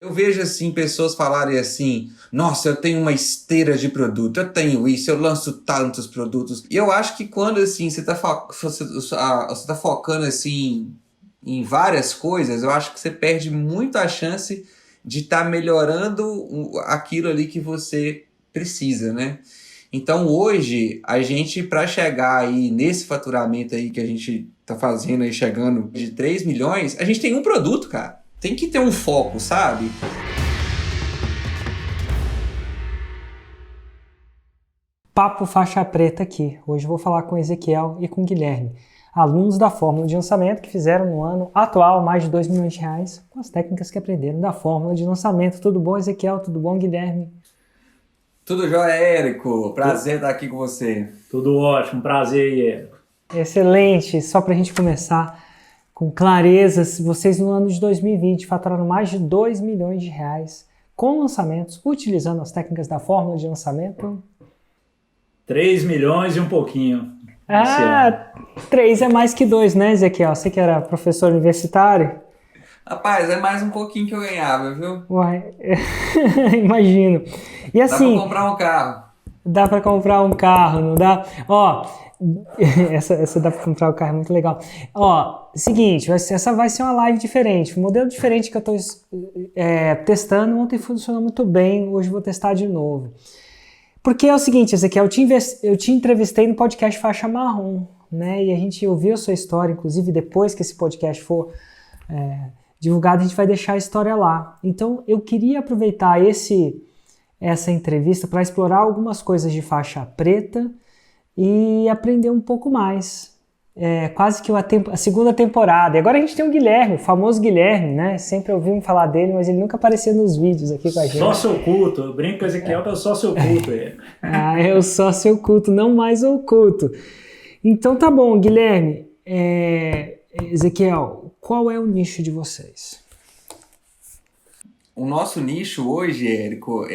Eu vejo assim pessoas falarem assim: nossa, eu tenho uma esteira de produto, eu tenho isso, eu lanço tantos produtos. E eu acho que quando assim você tá focando assim em várias coisas, eu acho que você perde muito a chance de estar melhorando aquilo ali que você precisa, né? Então hoje a gente para chegar aí nesse faturamento aí que a gente tá fazendo aí chegando de 3 milhões, a gente tem um produto, cara. Tem que ter um foco, sabe? Papo Faixa Preta aqui. Hoje eu vou falar com o Ezequiel e com o Guilherme, alunos da Fórmula de Lançamento que fizeram no ano atual mais de 2 milhões de reais com as técnicas que aprenderam da Fórmula de Lançamento. Tudo bom, Ezequiel? Tudo bom, Guilherme? Tudo jóia, Érico? Tu- Prazer estar aqui com você. Tudo ótimo, prazer, Érico. Excelente! Só para a gente começar com clareza, vocês no ano de 2020 faturaram mais de 2 milhões de reais com lançamentos, utilizando as técnicas da Fórmula de Lançamento. 3 milhões e um pouquinho esse ano. Ah, 3 é mais que 2, né, Ezequiel? Você que era professor universitário? Rapaz, é mais um pouquinho que eu ganhava, viu? Uai, imagino. E Dá pra assim, comprar um carro. dá para comprar um carro, não dá? Ó, essa dá para comprar um carro, é muito legal. Ó, seguinte, essa vai ser uma live diferente, um modelo diferente que eu estou testando. Ontem funcionou muito bem, hoje vou testar de novo. Porque é o seguinte, Ezequiel, eu te entrevistei no podcast Faixa Marrom, né? E a gente ouviu a sua história, inclusive depois que esse podcast for divulgado, a gente vai deixar a história lá. Então, eu queria aproveitar essa entrevista para explorar algumas coisas de faixa preta e aprender um pouco mais. Quase que a segunda temporada. E agora a gente tem o Guilherme, o famoso Guilherme, né? Sempre ouvimos falar dele, mas ele nunca aparecia nos vídeos aqui com a gente. Sócio oculto, eu brinco com o Ezequiel que é o sócio oculto, Érico. Ah, eu só seu culto, não mais oculto. Então tá bom, Guilherme. Ezequiel, qual é o nicho de vocês? O nosso nicho hoje, Érico,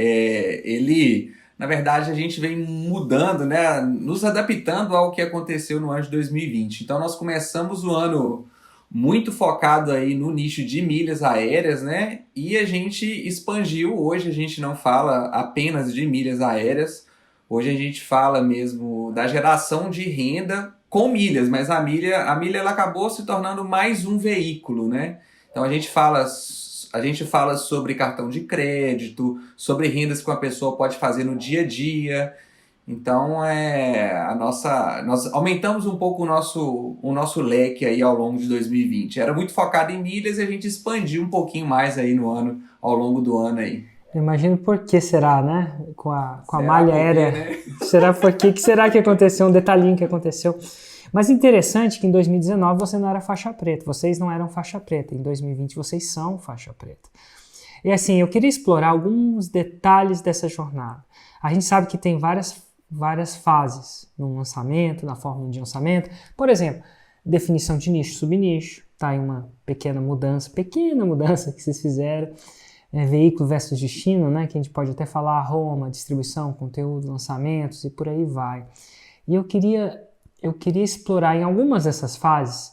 na verdade, a gente vem mudando, né? Nos adaptando ao que aconteceu no ano de 2020. Então, nós começamos o ano muito focado aí no nicho de milhas aéreas, né? E a gente expandiu. Hoje a gente não fala apenas de milhas aéreas. Hoje a gente fala mesmo da geração de renda com milhas, mas a milha ela acabou se tornando mais um veículo, né? Então a gente fala sobre cartão de crédito, sobre rendas que uma pessoa pode fazer no dia a dia. Então nós aumentamos um pouco o nosso leque aí ao longo de 2020. Era muito focado em milhas e a gente expandiu um pouquinho mais aí no ano, ao longo do ano aí. Eu imagino por que será, né? Com a Será malha por quê, aérea. né? Será por quê? Que será que aconteceu? Um detalhinho que aconteceu. Mas interessante que em 2019 você não era faixa preta. Vocês não eram faixa preta. Em 2020 vocês são faixa preta. E assim, eu queria explorar alguns detalhes dessa jornada. A gente sabe que tem várias fases no lançamento, na fórmula de lançamento. Por exemplo, definição de nicho, subnicho. Tá aí uma pequena mudança que vocês fizeram. Veículo versus destino, né? Que a gente pode até falar Roma, distribuição, conteúdo, lançamentos e por aí vai. E eu queria explorar em algumas dessas fases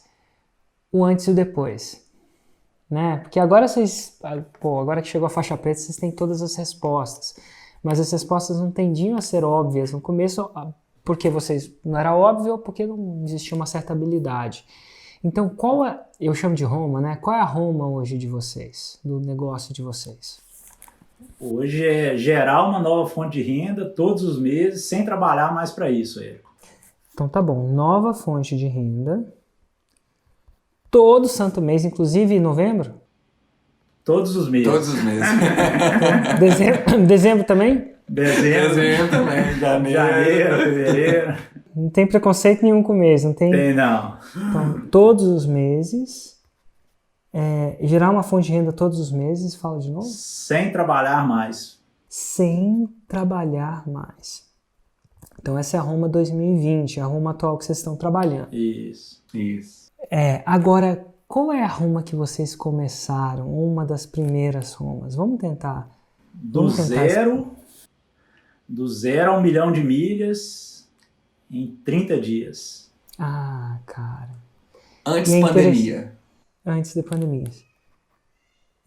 o antes e o depois, né? Porque agora agora que chegou a faixa preta, vocês têm todas as respostas, mas as respostas não tendiam a ser óbvias no começo, porque vocês não era óbvio ou porque não existia uma certa habilidade. Então, eu chamo de Roma, né? Qual é a Roma hoje de vocês, do negócio de vocês? Hoje é gerar uma nova fonte de renda todos os meses, sem trabalhar mais para isso, Érico. Então tá bom, nova fonte de renda, todo santo mês, inclusive em novembro? Todos os meses. Todos os meses. Dezembro também? Dezembro também, Janeiro, fevereiro. Não tem preconceito nenhum com o mês, não tem? Tem não. Então, todos os meses, gerar uma fonte de renda todos os meses, fala de novo? Sem trabalhar mais. Sem trabalhar mais. Então essa é a Roma 2020, a Roma atual que vocês estão trabalhando. Isso. Agora, qual é a Roma que vocês começaram? Uma das primeiras Romas? Vamos tentar. Do zero a 1 milhão de milhas em 30 dias. Ah, cara. Antes E é pandemia. Antes da pandemia.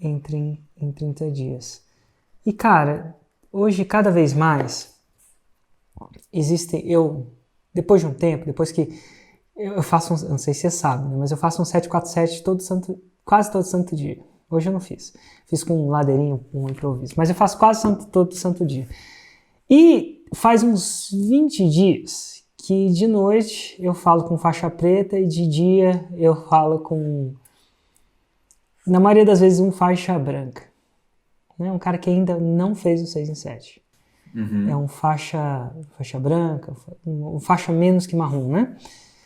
em 30 dias. E, cara, hoje, cada vez mais, depois de um tempo, depois que eu faço, não sei se você sabe, né, mas eu faço um 747 quase todo santo dia. Hoje eu não fiz. Fiz com um ladeirinho, um improviso. Mas eu faço quase todo santo dia. E faz uns 20 dias que de noite eu falo com faixa preta e de dia eu falo com, na maioria das vezes, um faixa branca. Né? Um cara que ainda não fez o 6 em 7. Uhum. É um faixa branca, um faixa menos que marrom, né?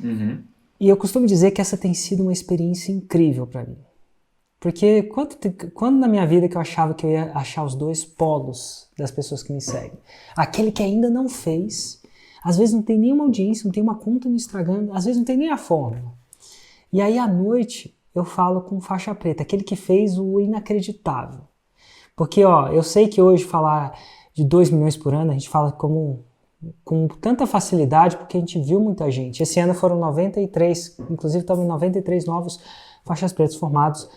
Uhum. E eu costumo dizer que essa tem sido uma experiência incrível para mim. Porque quando na minha vida que eu achava que eu ia achar os dois polos das pessoas que me seguem, aquele que ainda não fez, às vezes não tem nenhuma audiência, não tem uma conta no Instagram, às vezes não tem nem a fórmula. E aí à noite eu falo com faixa preta, aquele que fez o inacreditável. Porque eu sei que hoje falar de 2 milhões por ano, a gente fala com tanta facilidade, porque a gente viu muita gente. Esse ano foram 93, inclusive estamos em 93 novos faixas pretas formados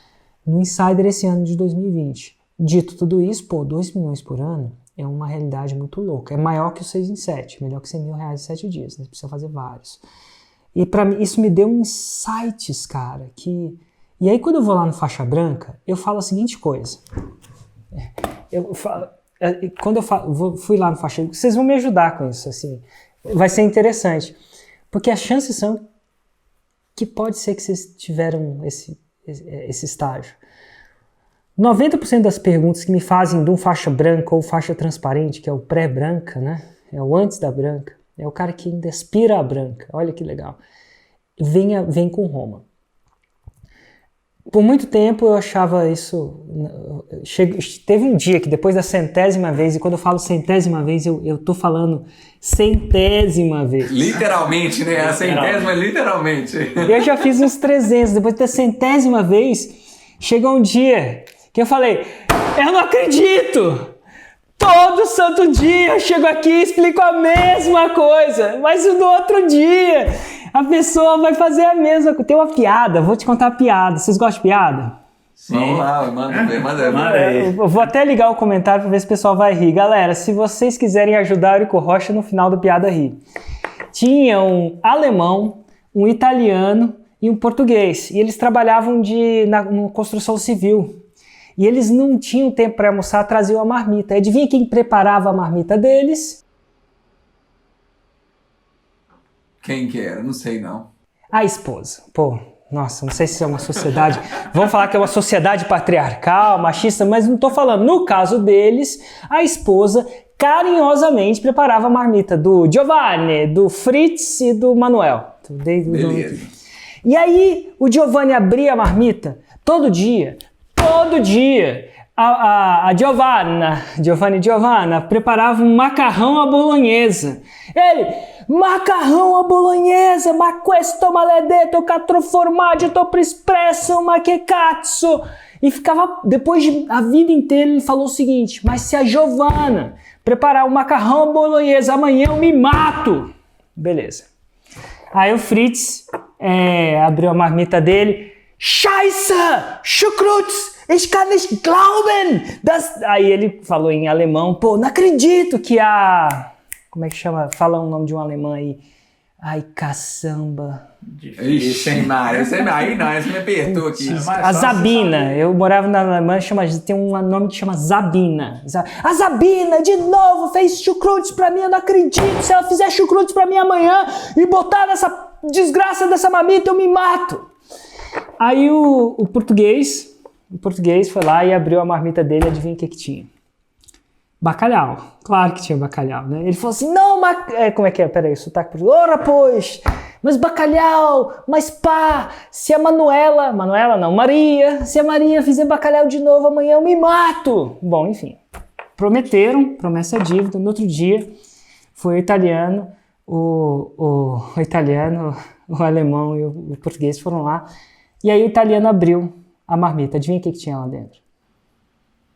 no Insider esse ano de 2020. Dito tudo isso, 2 milhões por ano é uma realidade muito louca. É maior que o 6 em 7, melhor que R$100 mil em 7 dias, né? Precisa fazer vários. E para mim, isso me deu insights, cara, que... E aí quando eu vou lá no faixa branca, eu falo a seguinte coisa. Fui lá no faixa branca, vocês vão me ajudar com isso, assim. Vai ser interessante. Porque as chances são que pode ser que vocês tiveram esse estágio. 90% das perguntas que me fazem de um faixa branca ou faixa transparente, que é o pré-branca, né? É o antes da branca, é o cara que ainda aspira a branca. Olha que legal. Vem com Roma. Por muito tempo eu achava isso... Teve um dia que depois da 100ª vez, e quando eu falo 100ª vez, eu tô falando 100ª vez. Literalmente, né? A 100ª, literalmente. Eu já fiz uns 300, depois da 100ª vez, chegou um dia que eu falei, eu não acredito! Todo santo dia eu chego aqui e explico a mesma coisa, mas no outro dia a pessoa vai fazer a mesma coisa. Tem uma piada, vou te contar a piada. Vocês gostam de piada? Sim. Vamos lá, manda aí. Eu vou até ligar o comentário para ver se o pessoal vai rir. Galera, se vocês quiserem ajudar o Eurico Rocha no final do Piada Rir. Tinha um alemão, um italiano e um português. E eles trabalhavam na construção civil. E eles não tinham tempo para almoçar, traziam a marmita. Adivinha quem preparava a marmita deles? Quem que era? Não sei, não. A esposa. Nossa, não sei se é uma sociedade... Vamos falar que é uma sociedade patriarcal, machista, mas não estou falando. No caso deles, a esposa carinhosamente preparava a marmita do Giovanni, do Fritz e do Manuel. Beleza. E aí, o Giovanni abria a marmita todo dia, a Giovanna preparava um macarrão à bolonhesa. Ele, macarrão à bolonhesa, ma questo maledetto quattro formaggi troppo espresso, ma che cazzo. E ficava, depois de a vida inteira, ele falou o seguinte, mas se a Giovanna preparar um macarrão à bolonhesa amanhã eu me mato. Beleza. Aí o Fritz abriu a marmita dele, Scheiße, Schukrutz, ich kann nicht glauben. Aí ele falou em alemão, não acredito que como é que chama? Fala o nome de um alemão aí. Ai, caçamba. Ixi, aí não, esse me apertou aqui. A Zabina, eu morava na Alemanha, tem um nome que chama Zabina. A Zabina, de novo, fez chucrutes pra mim, eu não acredito. Se ela fizer chucrutes pra mim amanhã e botar nessa desgraça dessa marmita, eu me mato. Aí o português foi lá e abriu a marmita dele, adivinha o que tinha? Bacalhau. Claro que tinha bacalhau, né? Ele falou assim, não, como é que é? Peraí, sotaque português. Ora, pois, mas bacalhau, mas se a Maria, se a Maria fizer bacalhau de novo amanhã eu me mato. Bom, enfim, prometeram, promessa é dívida. No outro dia, foi o italiano, o alemão e o português foram lá, e aí o italiano abriu a marmita. Adivinha o que tinha lá dentro?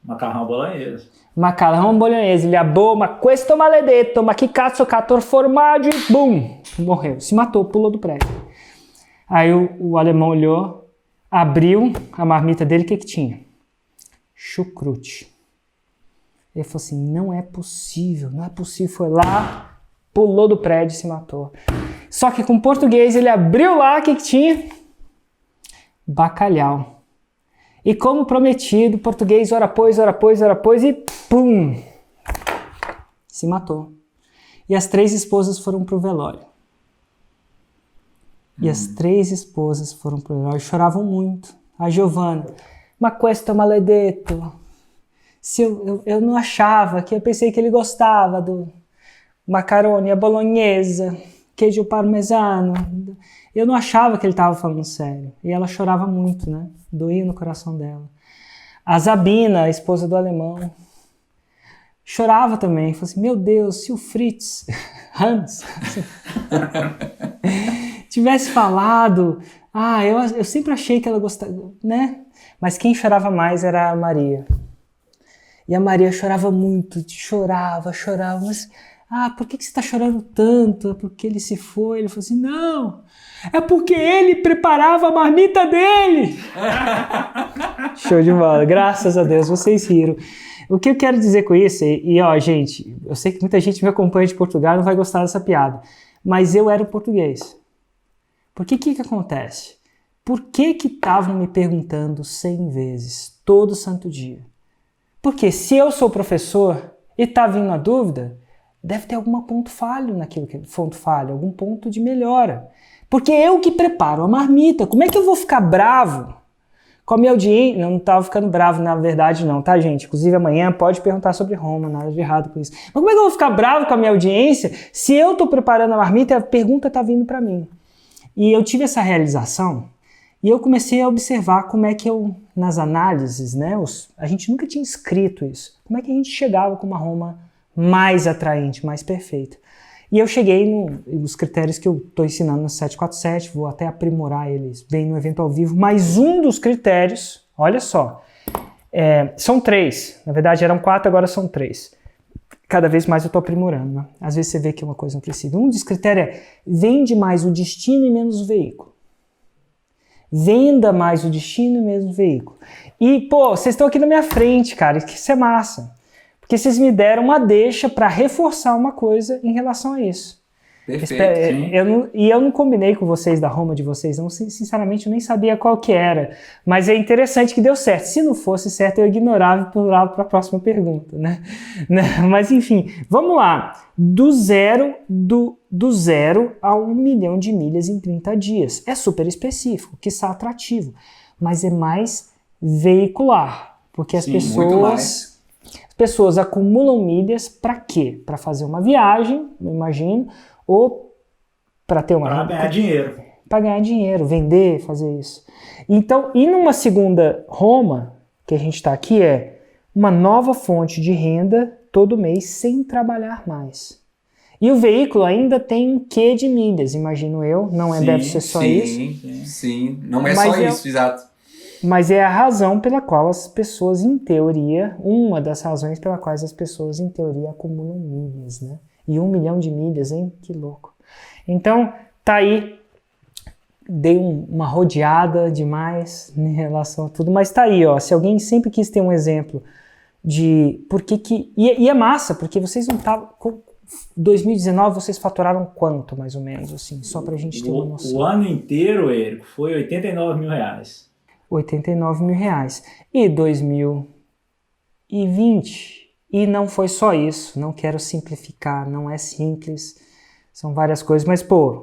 Macarrão bolonhesa. Macarrão bolonhesa. Ele abou, ma questo maledetto, ma che cazzo quattro formaggi, bum, morreu, se matou, pulou do prédio. Aí o alemão olhou, abriu a marmita dele, o que tinha? chucrute. Ele falou assim, não é possível. Foi lá, pulou do prédio e se matou. Só que com português ele abriu lá, o que tinha? Bacalhau. E como prometido, português, ora pois, e pum! Se matou. E as 3 esposas foram pro velório. E as 3 esposas foram pro velório e choravam muito. A Giovana, ma questo maledetto. Se eu não achava, que eu pensei que ele gostava do macarone à bolonhesa, queijo parmesano. Eu não achava que ele estava falando sério. E ela chorava muito, né? Doía no coração dela. A Zabina, a esposa do alemão, chorava também. Falou assim, meu Deus, se o Fritz, Hans, tivesse falado, eu sempre achei que ela gostava, né? Mas quem chorava mais era a Maria. E a Maria chorava muito, chorava, mas... por que você está chorando tanto? É porque ele se foi? Ele falou assim, não, é porque ele preparava a marmita dele. Show de bola, graças a Deus, vocês riram. O que eu quero dizer com isso, gente, eu sei que muita gente me acompanha de Portugal e não vai gostar dessa piada, mas eu era português. Porque o que acontece? Por que estavam me perguntando 100 vezes, todo santo dia? Porque se eu sou professor e está vindo a dúvida, deve ter algum ponto falho algum ponto de melhora. Porque eu que preparo a marmita, como é que eu vou ficar bravo com a minha audiência? Não estava ficando bravo, na verdade não, tá, gente? Inclusive amanhã pode perguntar sobre Roma, nada de errado com isso. Mas como é que eu vou ficar bravo com a minha audiência se eu estou preparando a marmita e a pergunta está vindo para mim? E eu tive essa realização e eu comecei a observar como é que nas análises, né, a gente nunca tinha escrito isso, como é que a gente chegava com uma Roma mais atraente, mais perfeita. E eu cheguei nos critérios que eu estou ensinando no 747, vou até aprimorar eles bem no evento ao vivo, mas um dos critérios, olha só, são 3, na verdade eram 4, agora são 3. Cada vez mais eu estou aprimorando, né? Às vezes você vê que uma coisa não precisa. Um dos critérios é, vende mais o destino e menos o veículo. Venda mais o destino e menos o veículo. E, vocês estão aqui na minha frente, cara, isso é massa. Porque vocês me deram uma deixa para reforçar uma coisa em relação a isso. Perfeito. Eu não combinei com vocês da Roma de vocês, não, sinceramente eu nem sabia qual que era. Mas é interessante que deu certo. Se não fosse certo, eu ignorava e pulava para a próxima pergunta, né? Mas enfim, vamos lá. Do zero a 1 milhão de milhas em 30 dias. É super específico, quiçá atrativo, mas é mais veicular. Porque as pessoas acumulam milhas para quê? Para fazer uma viagem, eu imagino, ou para ter uma... Para ganhar dinheiro. Para ganhar dinheiro, vender, fazer isso. Então, e numa segunda Roma, que a gente está aqui, é uma nova fonte de renda todo mês sem trabalhar mais. E o veículo ainda tem um quê de milhas, imagino eu, deve ser só isso. Sim, não é só isso, exato. Mas é a razão pela qual as pessoas, em teoria, uma das razões pela quais as pessoas, em teoria, acumulam milhas, né? E 1 milhão de milhas, hein? Que louco. Então, tá aí. Dei uma rodeada demais em relação a tudo, mas tá aí, ó. Se alguém sempre quis ter um exemplo de por que... E é massa, porque vocês não estavam... 2019 vocês faturaram quanto, mais ou menos, assim? Só pra gente ter uma noção. O ano inteiro, Érico, foi 89 mil reais. 89 mil reais. E 2020... E não foi só isso, não quero simplificar, não é simples, são várias coisas, mas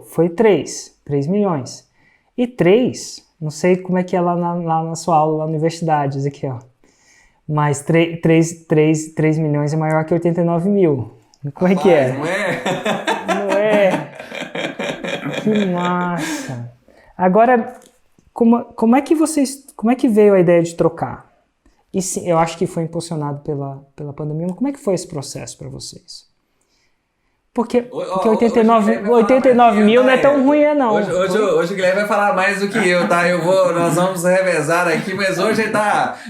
foi 3 milhões. E 3, não sei como é que é lá na sua aula, lá na universidade, Ezequiel, mas 3 milhões é maior que 89 mil. Como é que é? Não é? Não é? Que massa! Agora, como é que veio a ideia de trocar? E sim, eu acho que foi impulsionado pela pandemia, mas como é que foi esse processo para vocês? Porque 89 mil não é tão ruim, não. Hoje o Guilherme vai falar mais do que eu, tá? Nós vamos revezar aqui, mas hoje ele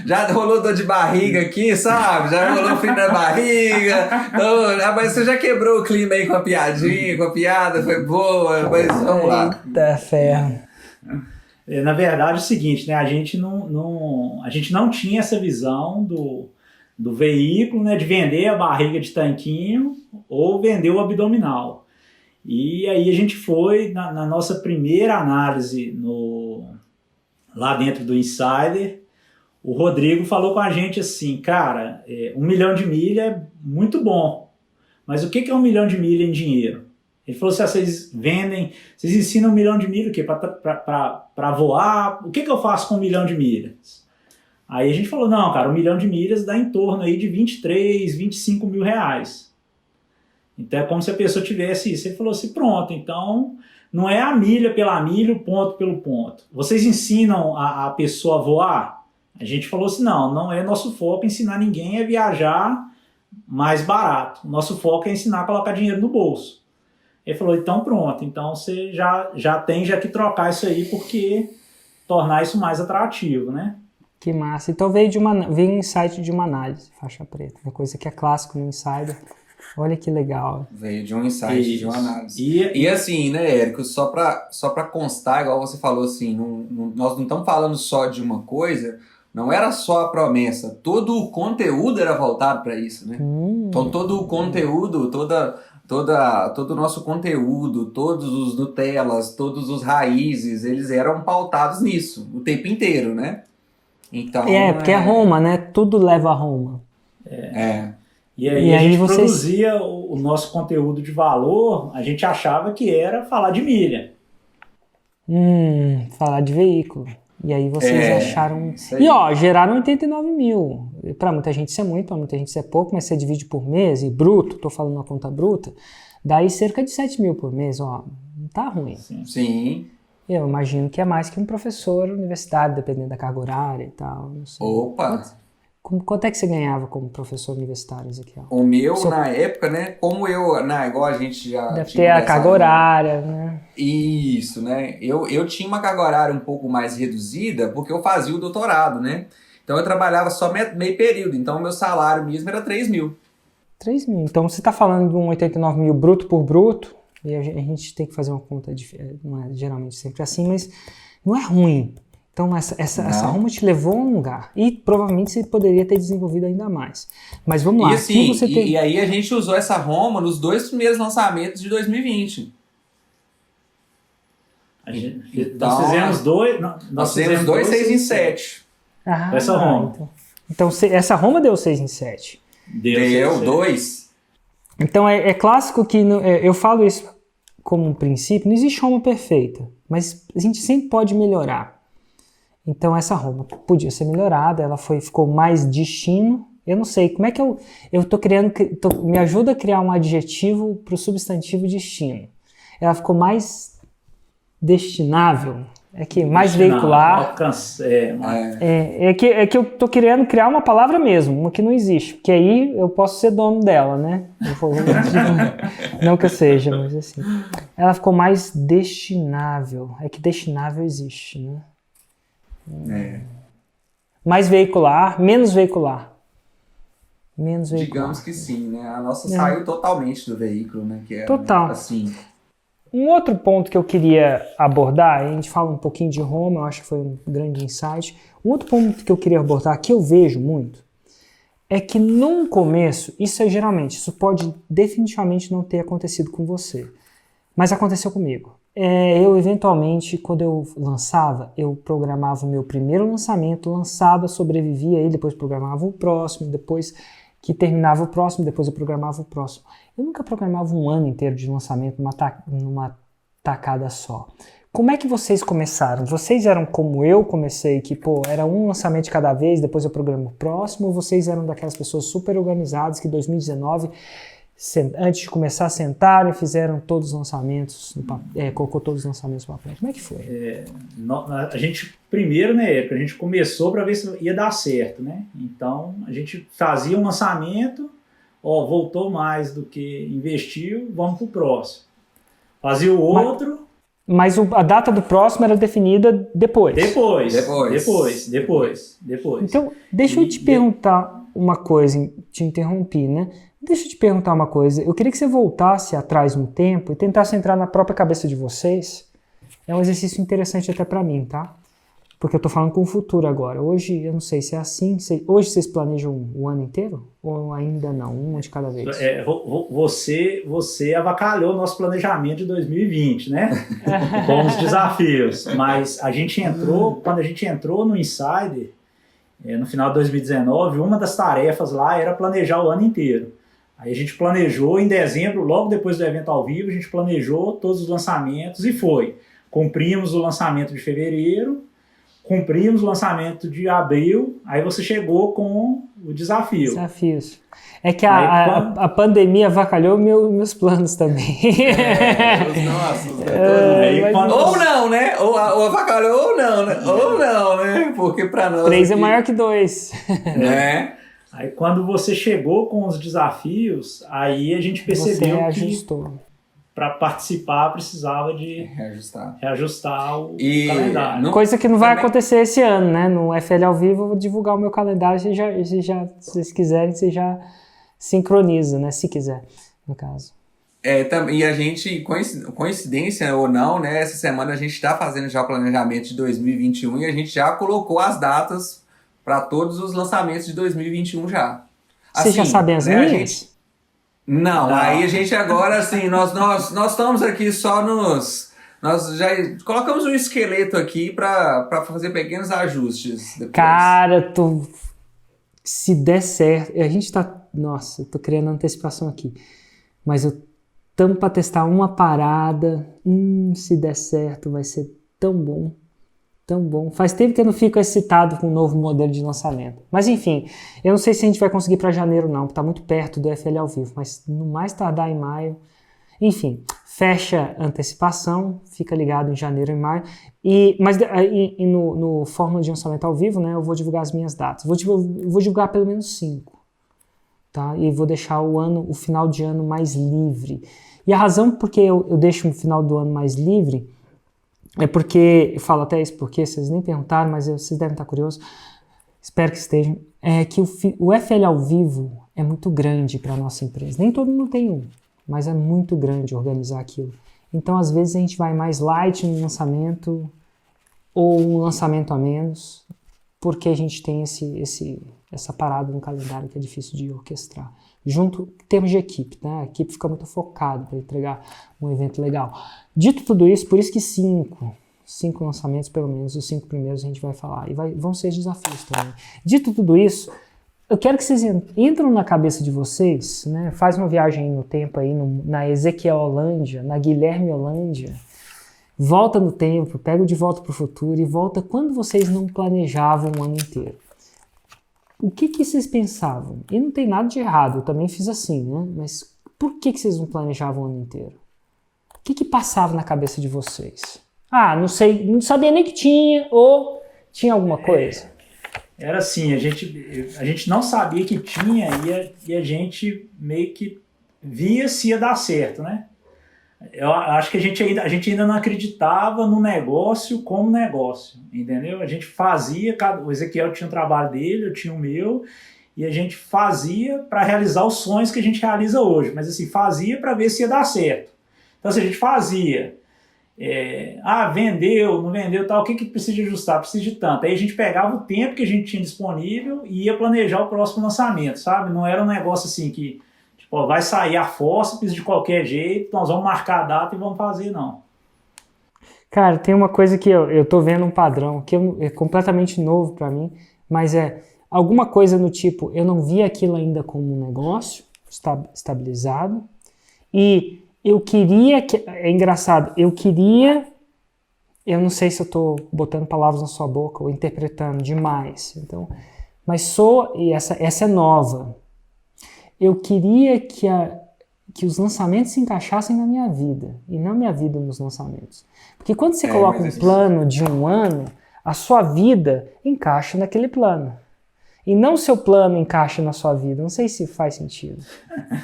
já rolou dor de barriga aqui, sabe? Já rolou frio na barriga. Então, mas você já quebrou o clima aí com a piada, foi boa, mas vamos lá. Eita ferro. Na verdade, é o seguinte, né? A gente não tinha essa visão do veículo, né? De vender a barriga de tanquinho ou vender o abdominal. E aí a gente foi, na nossa primeira análise lá dentro do Insider, o Rodrigo falou com a gente assim, cara, 1 milhão de milha é muito bom, mas o que é 1 milhão de milha em dinheiro? Ele falou assim, vocês ensinam 1 milhão de milha o quê? Para voar? O que eu faço com 1 milhão de milhas? Aí a gente falou, não, cara, 1 milhão de milhas dá em torno aí de 23, 25 mil reais. Então é como se a pessoa tivesse isso. Ele falou assim, pronto, então não é a milha pela milha, o ponto pelo ponto. Vocês ensinam a pessoa a voar? A gente falou assim, não é nosso foco ensinar ninguém a viajar mais barato. Nosso foco é ensinar a colocar dinheiro no bolso. Ele falou, então pronto, então você já tem que trocar isso aí, porque tornar isso mais atrativo, né? Que massa. Então veio um insight de uma análise, faixa preta, uma coisa que é clássico no Insider. Olha que legal. Veio de um insight, Isso. de uma análise. E assim, né, Érico, só pra constar, igual você falou assim, nós não estamos falando só de uma coisa, não era só a promessa, todo o conteúdo era voltado para isso, né? Então todo o conteúdo, todo o nosso conteúdo, todos os Nutellas, todos os raízes, eles eram pautados nisso, o tempo inteiro, né? Então, porque é Roma, né? Tudo leva a Roma. E aí a gente produzia o nosso conteúdo de valor, a gente achava que era falar de milha. Falar de veículo. E aí vocês acharam... E geraram 89 mil. Para muita gente isso é muito, para muita gente isso é pouco, mas você divide por mês, e bruto, tô falando na conta bruta, daí cerca de 7 mil por mês, não tá ruim. Sim. Eu imagino que é mais que um professor universitário, dependendo da carga horária e tal. Não sei. Opa! Quanto é que você ganhava como professor universitário, Ezequiel? O meu, na época, né? Como igual a gente já... Deve ter a carga horária, né? Isso, né? Eu tinha uma carga horária um pouco mais reduzida, porque eu fazia o doutorado, né? Então eu trabalhava só meio período, então o meu salário mesmo era 3 mil. 3 mil. Então você está falando de um 89 mil bruto por bruto, e a gente tem que fazer uma conta, não é geralmente sempre assim, mas não é ruim. Então essa Roma te levou a um lugar. E provavelmente você poderia ter desenvolvido ainda mais. Mas vamos lá. E assim, e aí a gente usou essa Roma nos 2 primeiros lançamentos de 2020. Nós fizemos dois... Nós fizemos 2 6 em 7. Essa Roma. Então essa Roma deu 6 em 7. Deu 2. Então é clássico que... eu falo isso como um princípio. Não existe Roma perfeita. Mas a gente sempre pode melhorar. Então essa Roma podia ser melhorada, ela ficou mais destino. Eu não sei, como é que eu tô criando, me ajuda a criar um adjetivo para o substantivo destino. Ela ficou mais destinável, mais veicular. É que eu tô querendo criar uma palavra mesmo, uma que não existe, porque aí eu posso ser dono dela, né? Não que eu seja, mas assim. Ela ficou mais destinável, é que destinável existe, né? Mais veicular, menos veicular. Digamos que sim, né? A nossa saiu totalmente do veículo, né? Que total. Assim. Um outro ponto que eu queria abordar, a gente fala um pouquinho de Roma, eu acho que foi um grande insight. Um outro ponto que eu queria abordar, que eu vejo muito, é que no começo, isso pode definitivamente não ter acontecido com você, mas aconteceu comigo. Eu, eventualmente, quando eu lançava, eu programava o meu primeiro lançamento, lançava, sobrevivia ele, depois programava o próximo, depois que terminava o próximo, depois eu programava o próximo. Eu nunca programava um ano inteiro de lançamento numa tacada só. Como é que vocês começaram? Vocês eram como eu comecei, que era um lançamento de cada vez, depois eu programo o próximo, ou vocês eram daquelas pessoas super organizadas que em 2019... antes de começar, sentaram e fizeram todos os lançamentos, colocou todos os lançamentos no papel. Como é que foi? A gente, primeiro, né, a gente começou para ver se ia dar certo, né? Então, a gente fazia um lançamento, voltou mais do que investiu, vamos pro próximo. Fazia o outro... Mas a data do próximo era definida depois? Depois. Então, deixa eu te perguntar uma coisa, te interrompi, né? Deixa eu te perguntar uma coisa. Eu queria que você voltasse atrás um tempo e tentasse entrar na própria cabeça de vocês. É um exercício interessante até para mim, tá? Porque eu tô falando com o futuro agora. Hoje, eu não sei se é assim. Hoje vocês planejam o ano inteiro? Ou ainda não? Uma de cada vez? Você avacalhou o nosso planejamento de 2020, né? Com os desafios. Mas quando a gente entrou no Insider, no final de 2019, uma das tarefas lá era planejar o ano inteiro. Aí a gente planejou em dezembro, logo depois do evento ao vivo, a gente planejou todos os lançamentos e foi. Cumprimos o lançamento de fevereiro, cumprimos o lançamento de abril, aí você chegou com o desafio. Desafios. É que a pandemia avacalhou meus planos também. Os nossos. Ou não, né? Ou avacalhou ou não, né? Ou não, né? Porque para nós 3 é maior que 2. Né? Aí quando você chegou com os desafios, aí a gente percebeu que para participar precisava de reajustar o calendário. Coisa que não vai acontecer esse ano, né? No FL ao vivo eu vou divulgar o meu calendário, se vocês quiserem, você já sincroniza, né? Se quiser, no caso. E a gente, coincidência ou não, né? Essa semana a gente está fazendo já o planejamento de 2021 e a gente já colocou as datas para todos os lançamentos de 2021 já. Vocês já sabem as minhas? Não, aí a gente agora, assim, nós estamos aqui só nos... Nós já colocamos um esqueleto aqui para fazer pequenos ajustes depois. Cara, se der certo... A gente tá... Nossa, eu tô criando antecipação aqui. Mas estamos para testar uma parada. Se der certo, vai ser tão bom. Tão bom. Faz tempo que eu não fico excitado com um novo modelo de lançamento. Mas enfim, eu não sei se a gente vai conseguir para janeiro não, porque tá muito perto do FL ao vivo, mas no mais tardar em maio. Enfim, fecha a antecipação, fica ligado em janeiro e maio. Mas no Fórmula de Lançamento ao vivo, né, eu vou divulgar as minhas datas. Vou divulgar pelo menos 5. Tá? E vou deixar o final de ano mais livre. E a razão porque eu deixo o final do ano mais livre é porque, eu falo até isso porque vocês nem perguntaram, mas vocês devem estar curiosos, espero que estejam, é que o FL ao vivo é muito grande para a nossa empresa. Nem todo mundo tem um, mas é muito grande organizar aquilo. Então, às vezes, a gente vai mais light no lançamento ou um lançamento a menos, porque a gente tem essa parada no calendário que é difícil de orquestrar. Junto em termos de equipe, né? A equipe fica muito focada para entregar um evento legal. Dito tudo isso, por isso que 5 lançamentos, pelo menos, os 5 primeiros a gente vai falar. E vão ser desafios também. Dito tudo isso, eu quero que vocês entram na cabeça de vocês, né? Faz uma viagem no tempo aí, na Ezequiel Holândia, na Guilherme Holândia. Volta no tempo, pega De Volta para o Futuro e volta quando vocês não planejavam o ano inteiro. O que vocês pensavam? E não tem nada de errado, eu também fiz assim, né? Mas por que vocês não planejavam o ano inteiro? O que passava na cabeça de vocês? Não sei, não sabia nem que tinha, ou tinha alguma coisa? Era assim, a gente não sabia que tinha e a gente meio que via se ia dar certo, né? Eu acho que a gente ainda não acreditava no negócio como negócio, entendeu? A gente fazia, o Ezequiel tinha o trabalho dele, eu tinha o meu, e a gente fazia para realizar os sonhos que a gente realiza hoje, mas assim, fazia para ver se ia dar certo. Então, assim, a gente fazia, vendeu, não vendeu, tal, o que precisa de ajustar? Precisa de tanto. Aí a gente pegava o tempo que a gente tinha disponível e ia planejar o próximo lançamento, sabe? Não era um negócio assim que vai sair a fórceps de qualquer jeito, nós vamos marcar a data e vamos fazer, não. Cara, tem uma coisa que eu tô vendo um padrão, que é completamente novo para mim, mas é alguma coisa no tipo, eu não vi aquilo ainda como um negócio estabilizado, e eu queria, é engraçado, eu não sei se eu tô botando palavras na sua boca ou interpretando demais, então, mas e essa é nova. Eu queria que os lançamentos se encaixassem na minha vida, e não minha vida nos lançamentos. Porque quando você coloca um plano de um ano, a sua vida encaixa naquele plano. E não o seu plano encaixa na sua vida. Não sei se faz sentido.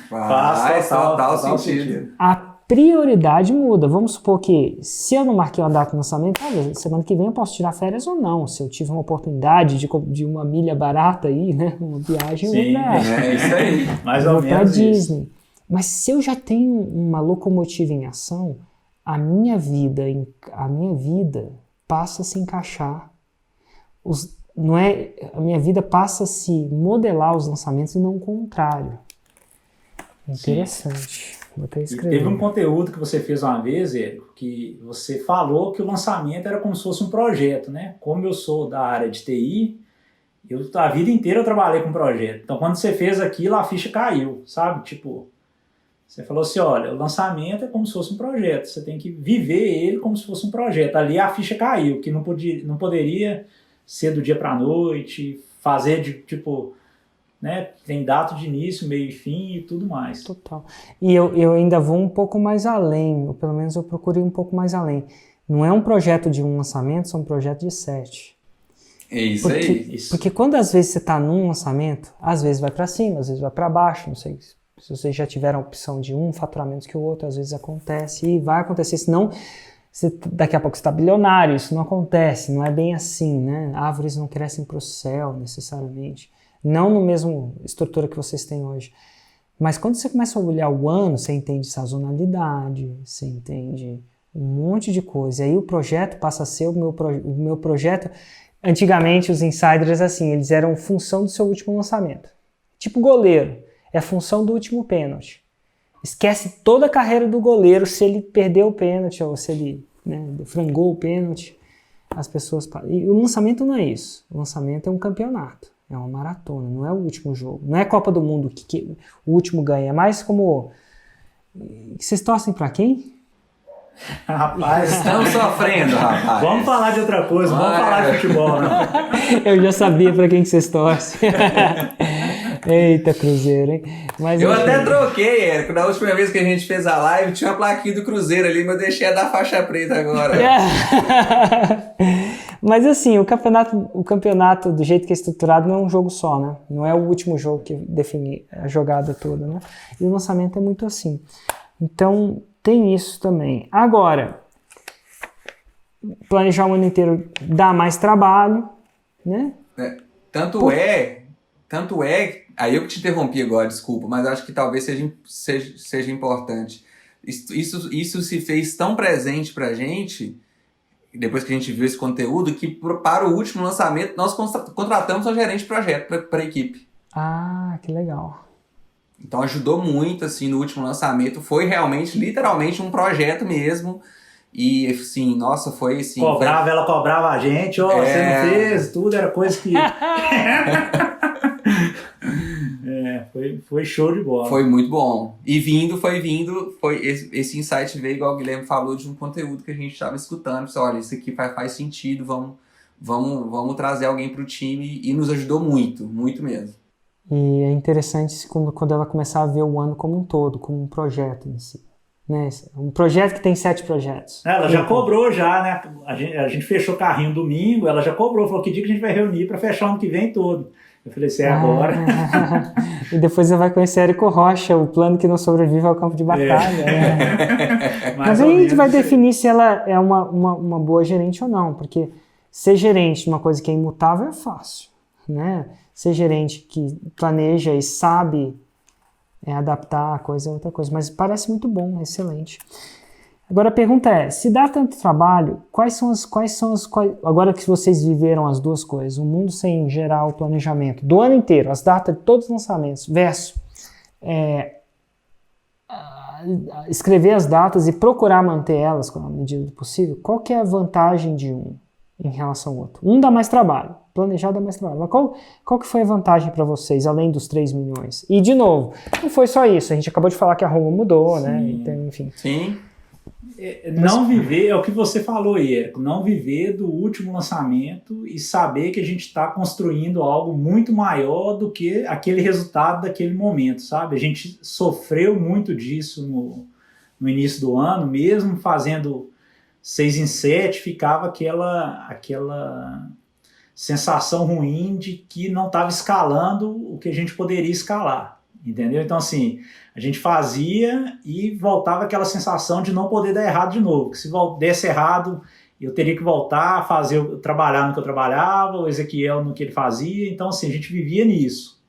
Faz total sentido. A prioridade muda. Vamos supor que se eu não marquei uma data de lançamento, semana que vem eu posso tirar férias ou não. Se eu tive uma oportunidade de uma milha barata aí, né? Uma viagem, sim, é isso aí. Mais ou menos para Disney. Mas se eu já tenho uma locomotiva em ação, a minha vida passa a se encaixar não é, a minha vida passa a se modelar os lançamentos e não o contrário. Interessante. Vou até escrever. Teve um conteúdo que você fez uma vez, Érico, que você falou que o lançamento era como se fosse um projeto, né? Como eu sou da área de TI, a vida inteira eu trabalhei com projeto. Então, quando você fez aquilo, a ficha caiu, sabe? Tipo, você falou assim, olha, o lançamento é como se fosse um projeto. Você tem que viver ele como se fosse um projeto. Ali a ficha caiu, que não poderia ser do dia para a noite, fazer de, tipo... Né? Tem data de início, meio e fim e tudo mais. Total. E eu ainda vou um pouco mais além, ou pelo menos eu procurei um pouco mais além. Não é um projeto de um lançamento, é um projeto de 7. É isso aí. Porque quando às vezes você está num lançamento, às vezes vai para cima, às vezes vai para baixo, não sei se vocês já tiveram a opção de um faturamento que o outro, às vezes acontece e vai acontecer, senão daqui a pouco você está bilionário, isso não acontece, não é bem assim, né? Árvores não crescem para o céu necessariamente. Não no mesmo estrutura que vocês têm hoje. Mas quando você começa a olhar o ano, você entende sazonalidade, você entende um monte de coisa. E aí o projeto passa a ser o meu projeto. Antigamente os insiders, assim, eles eram função do seu último lançamento. Tipo goleiro, é função do último pênalti. Esquece toda a carreira do goleiro se ele perdeu o pênalti ou se ele, né, frangou o pênalti. As pessoas... E o lançamento não é isso. O lançamento é um campeonato. É uma maratona, não é o último jogo. Não é Copa do Mundo que o último ganha. É mais como... Vocês torcem pra quem? Rapaz, estamos sofrendo, rapaz. Vamos falar de outra coisa, vamos falar de futebol, não. Eu já sabia pra quem que vocês torcem. Eita, Cruzeiro, hein? Mas, eu até troquei, Érico. Da última vez que a gente fez a live, tinha uma plaquinha do Cruzeiro ali, mas eu deixei a da faixa preta agora. Mas assim, o campeonato do jeito que é estruturado não é um jogo só, né? Não é o último jogo que define a jogada toda, né? E o lançamento é muito assim. Então, tem isso também. Agora, planejar o ano inteiro dá mais trabalho, né? Tanto é, aí eu que te interrompi agora, desculpa, mas acho que talvez seja importante. Isso se fez tão presente pra gente, depois que a gente viu esse conteúdo, que para o último lançamento nós contratamos um gerente de projeto para a equipe. Ah, que legal. Então ajudou muito, assim, no último lançamento. Foi realmente, literalmente, um projeto mesmo. E, assim, nossa, foi assim... Ela cobrava a gente, ó, você não fez, tudo era coisa que... foi show de bola. Foi muito bom. E esse insight veio, igual o Guilherme falou, de um conteúdo que a gente estava escutando. Pessoal, olha, isso aqui faz sentido, vamos trazer alguém para o time. E nos ajudou muito, muito mesmo. E é interessante quando ela começar a ver o ano como um todo, como um projeto em si. Né? Um projeto que tem 7 projetos. Ela já cobrou, já, né? A gente fechou o carrinho domingo, ela já cobrou, falou que dia que a gente vai reunir para fechar o ano que vem todo. Eu falei, isso é agora. E depois você vai conhecer Érico Rocha, o plano que não sobrevive ao campo de batalha. Mas aí a gente vai definir se ela é uma boa gerente ou não, porque ser gerente de uma coisa que é imutável é fácil, né? Ser gerente que planeja e sabe adaptar a coisa é outra coisa, mas parece muito bom, excelente. Agora a pergunta é, se dá tanto trabalho, quais são as agora que vocês viveram as duas coisas, o mundo sem gerar o planejamento do ano inteiro, as datas de todos os lançamentos, versus escrever as datas e procurar manter elas com a medida do possível, qual que é a vantagem de um em relação ao outro? Um dá mais trabalho, planejar dá mais trabalho, mas qual que foi a vantagem para vocês, além dos 3 milhões? E de novo, não foi só isso, a gente acabou de falar que a Roma mudou, sim, né? Então, enfim. Sim. Não viver, é o que você falou, Érico, não viver do último lançamento e saber que a gente está construindo algo muito maior do que aquele resultado daquele momento, sabe? A gente sofreu muito disso no início do ano, mesmo fazendo 6 em 7, ficava aquela sensação ruim de que não estava escalando o que a gente poderia escalar, entendeu? Então, assim, a gente fazia e voltava aquela sensação de não poder dar errado de novo, que se desse errado, eu teria que voltar a trabalhar no que eu trabalhava, o Ezequiel no que ele fazia, então, assim, a gente vivia nisso.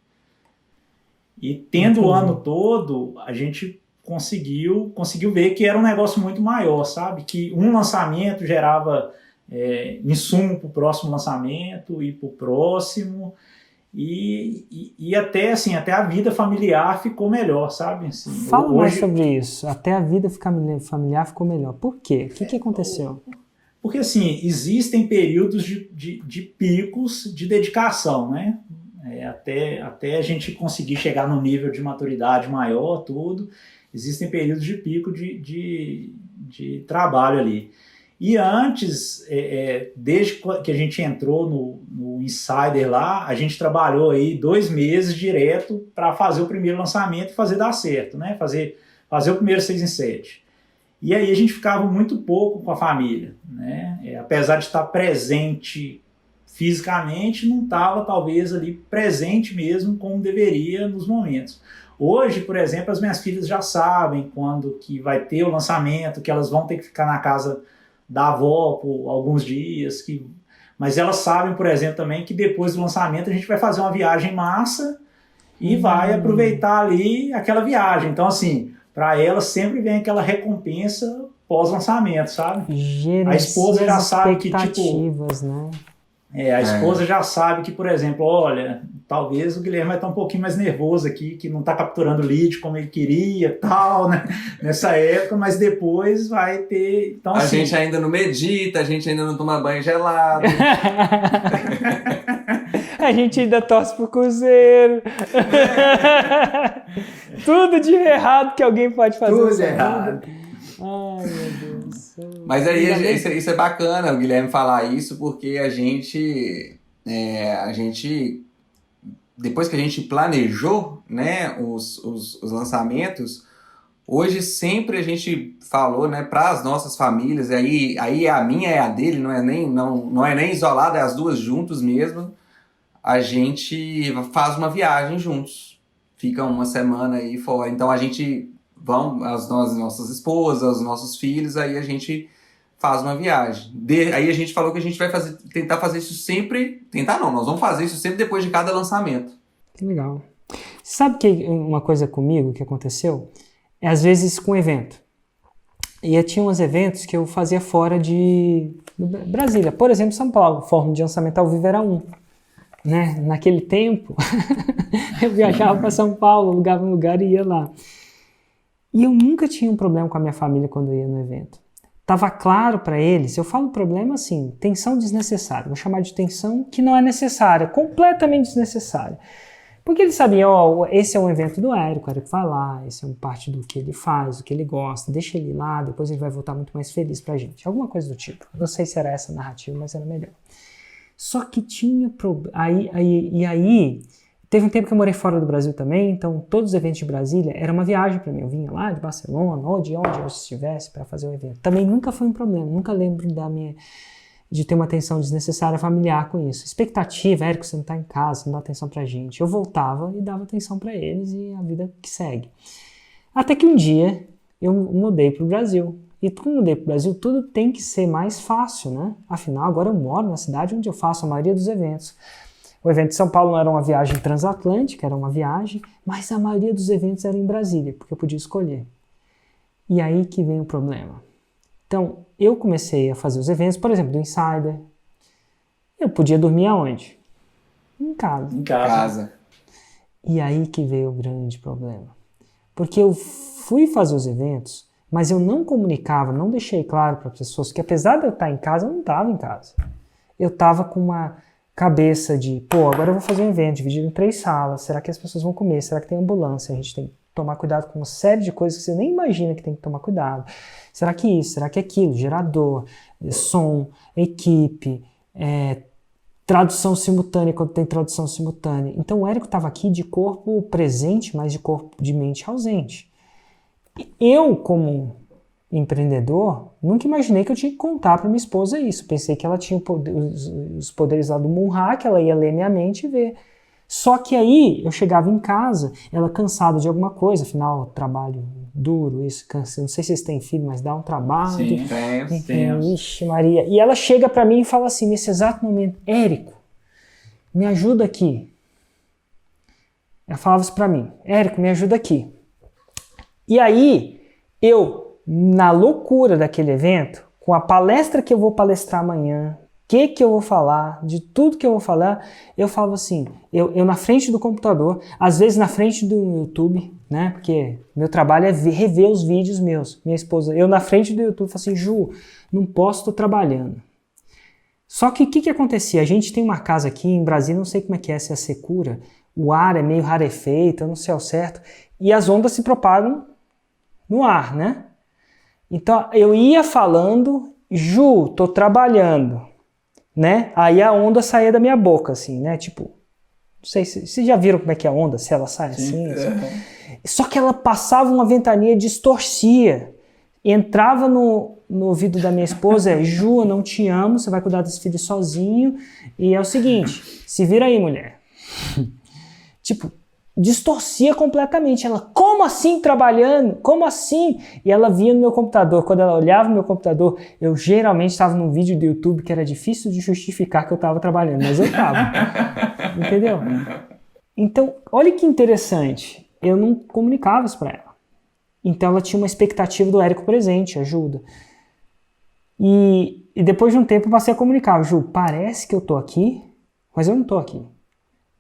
E tendo o ano todo, a gente conseguiu ver que era um negócio muito maior, sabe? Que um lançamento gerava insumo para o próximo lançamento e para o próximo. E até assim, até a vida familiar ficou melhor, sabe? Assim, Fala mais sobre isso. Até a vida familiar ficou melhor. Por quê? O que aconteceu? Porque assim, existem períodos de picos de dedicação, né? Até a gente conseguir chegar no nível de maturidade maior, tudo, existem períodos de pico de trabalho ali. E antes, desde que a gente entrou no Insider lá, a gente trabalhou aí 2 meses direto para fazer o primeiro lançamento e fazer dar certo, né? Fazer o primeiro 6 em 7. E aí a gente ficava muito pouco com a família, né? Apesar de estar presente fisicamente, não estava talvez ali presente mesmo como deveria nos momentos. Hoje, por exemplo, as minhas filhas já sabem quando que vai ter o lançamento, que elas vão ter que ficar na casa da avó por alguns dias, mas elas sabem, por exemplo, também que depois do lançamento a gente vai fazer uma viagem massa e vai aproveitar ali aquela viagem. Então, assim, para elas sempre vem aquela recompensa pós-lançamento, sabe? A esposa já sabe que, tipo... né? A esposa já sabe que, por exemplo, olha, talvez o Guilherme vai estar um pouquinho mais nervoso aqui, que não está capturando lead como ele queria, tal, né? Nessa época, mas depois vai ter... Então, a gente ainda não medita, a gente ainda não toma banho gelado. A gente ainda torce pro Cruzeiro. Tudo de errado que alguém pode fazer. Tudo de errado. Ai, meu Deus. Mas aí isso é bacana, o Guilherme falar isso, porque a gente depois que a gente planejou, né, os lançamentos, hoje sempre a gente falou, né, para as nossas famílias, aí a minha é a dele, não é nem isolada, é as duas juntos mesmo, a gente faz uma viagem juntos, fica uma semana aí fora, então a gente as nossas esposas, os nossos filhos, aí a gente faz uma viagem. Aí a gente falou que a gente vai tentar fazer isso sempre, nós vamos fazer isso sempre depois de cada lançamento. Que legal. Sabe que uma coisa comigo que aconteceu? Às vezes com evento. E eu tinha uns eventos que eu fazia fora de Brasília. Por exemplo, São Paulo, Fórum de Lançamento ao Vivo era um. Né? Naquele tempo, eu viajava para São Paulo, alugava um lugar e ia lá. E eu nunca tinha um problema com a minha família quando eu ia no evento. Tava claro para eles, eu falo problema assim, tensão desnecessária, vou chamar de tensão que não é necessária, completamente desnecessária. Porque eles sabiam, esse é um evento do Érico, o Érico vai lá, esse é uma parte do que ele faz, do que ele gosta, deixa ele lá, depois ele vai voltar muito mais feliz pra gente. Alguma coisa do tipo. Não sei se era essa a narrativa, mas era melhor. Só que tinha problema. Aí teve um tempo que eu morei fora do Brasil também, então todos os eventos de Brasília era uma viagem para mim. Eu vinha lá de Barcelona, ou de onde eu estivesse para fazer o evento. Também nunca foi um problema, nunca lembro de ter uma atenção desnecessária familiar com isso. Expectativa, Érico, você não tá em casa, não dá atenção pra gente. Eu voltava e dava atenção para eles e a vida que segue. Até que um dia eu mudei pro Brasil. E quando eu mudei pro Brasil, tudo tem que ser mais fácil, né? Afinal, agora eu moro na cidade onde eu faço a maioria dos eventos. O evento de São Paulo não era uma viagem transatlântica, era uma viagem, mas a maioria dos eventos era em Brasília, porque eu podia escolher. E aí que vem o problema. Então, eu comecei a fazer os eventos, por exemplo, do Insider. Eu podia dormir aonde? Em casa. Em casa. E aí que veio o grande problema. Porque eu fui fazer os eventos, mas eu não comunicava, não deixei claro para as pessoas que apesar de eu estar em casa, eu não estava em casa. Eu estava com uma cabeça de, agora eu vou fazer um evento dividido em 3 salas, será que as pessoas vão comer? Será que tem ambulância? A gente tem que tomar cuidado com uma série de coisas que você nem imagina que tem que tomar cuidado. Será que isso? Será que aquilo? Gerador, som, equipe, tradução simultânea quando tem tradução simultânea. Então o Érico estava aqui de corpo presente, mas de mente ausente. Eu, como empreendedor, nunca imaginei que eu tinha que contar para minha esposa isso. Pensei que ela tinha os poderes lá do Munra, que ela ia ler minha mente e ver. Só que aí eu chegava em casa, ela cansada de alguma coisa, afinal, trabalho duro, isso, cansa. Não sei se vocês têm filho, mas dá um trabalho. Sim, temos. Ixi, Maria. E ela chega para mim e fala assim, nesse exato momento, Érico, me ajuda aqui. Ela falava isso para mim, Érico, me ajuda aqui. E aí, eu, na loucura daquele evento, com a palestra que eu vou palestrar amanhã, que eu vou falar, de tudo que eu vou falar, eu falo assim, eu na frente do computador, às vezes na frente do YouTube, né? Porque meu trabalho é rever os vídeos meus, minha esposa, eu na frente do YouTube falo assim, Ju, não posso, tô trabalhando. Só que o que acontecia? A gente tem uma casa aqui em Brasília, não sei como é que é, se é secura, o ar é meio rarefeito, eu não sei ao certo, e as ondas se propagam no ar, né? Então eu ia falando, Ju, tô trabalhando, né? Aí a onda saía da minha boca, assim, né? Tipo, não sei se vocês já viram como é que é a onda, se ela sai assim. Só que ela passava uma ventania, distorcia, entrava no ouvido da minha esposa, Ju, eu não te amo, você vai cuidar dos filhos sozinho, e é o seguinte, se vira aí, mulher. Tipo, distorcia completamente. Ela, como assim trabalhando? Como assim? E ela via no meu computador. Quando ela olhava no meu computador, eu geralmente estava num vídeo do YouTube que era difícil de justificar que eu estava trabalhando, mas eu estava. Entendeu? Então, olha que interessante. Eu não comunicava isso para ela. Então, ela tinha uma expectativa do Érico presente, ajuda. E depois de um tempo eu passei a comunicar. Ju, parece que eu tô aqui, mas eu não tô aqui.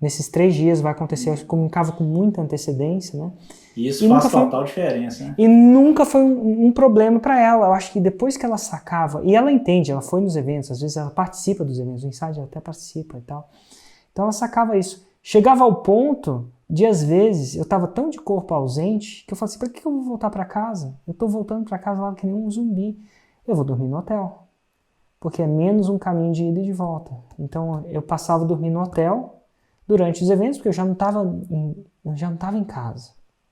Nesses 3 dias vai acontecer, eu comunicava com muita antecedência, né? E isso faz total diferença, né? E nunca foi um problema para ela. Eu acho que depois que ela sacava, e ela entende, ela foi nos eventos, às vezes ela participa dos eventos, o Inside ela até participa e tal. Então ela sacava isso. Chegava ao ponto de, às vezes, eu estava tão de corpo ausente, que eu falei assim, para que eu vou voltar para casa? Eu estou voltando para casa lá que nem um zumbi. Eu vou dormir no hotel. Porque é menos um caminho de ida e de volta. Então eu passava a dormir no hotel durante os eventos, porque eu já não estava em casa.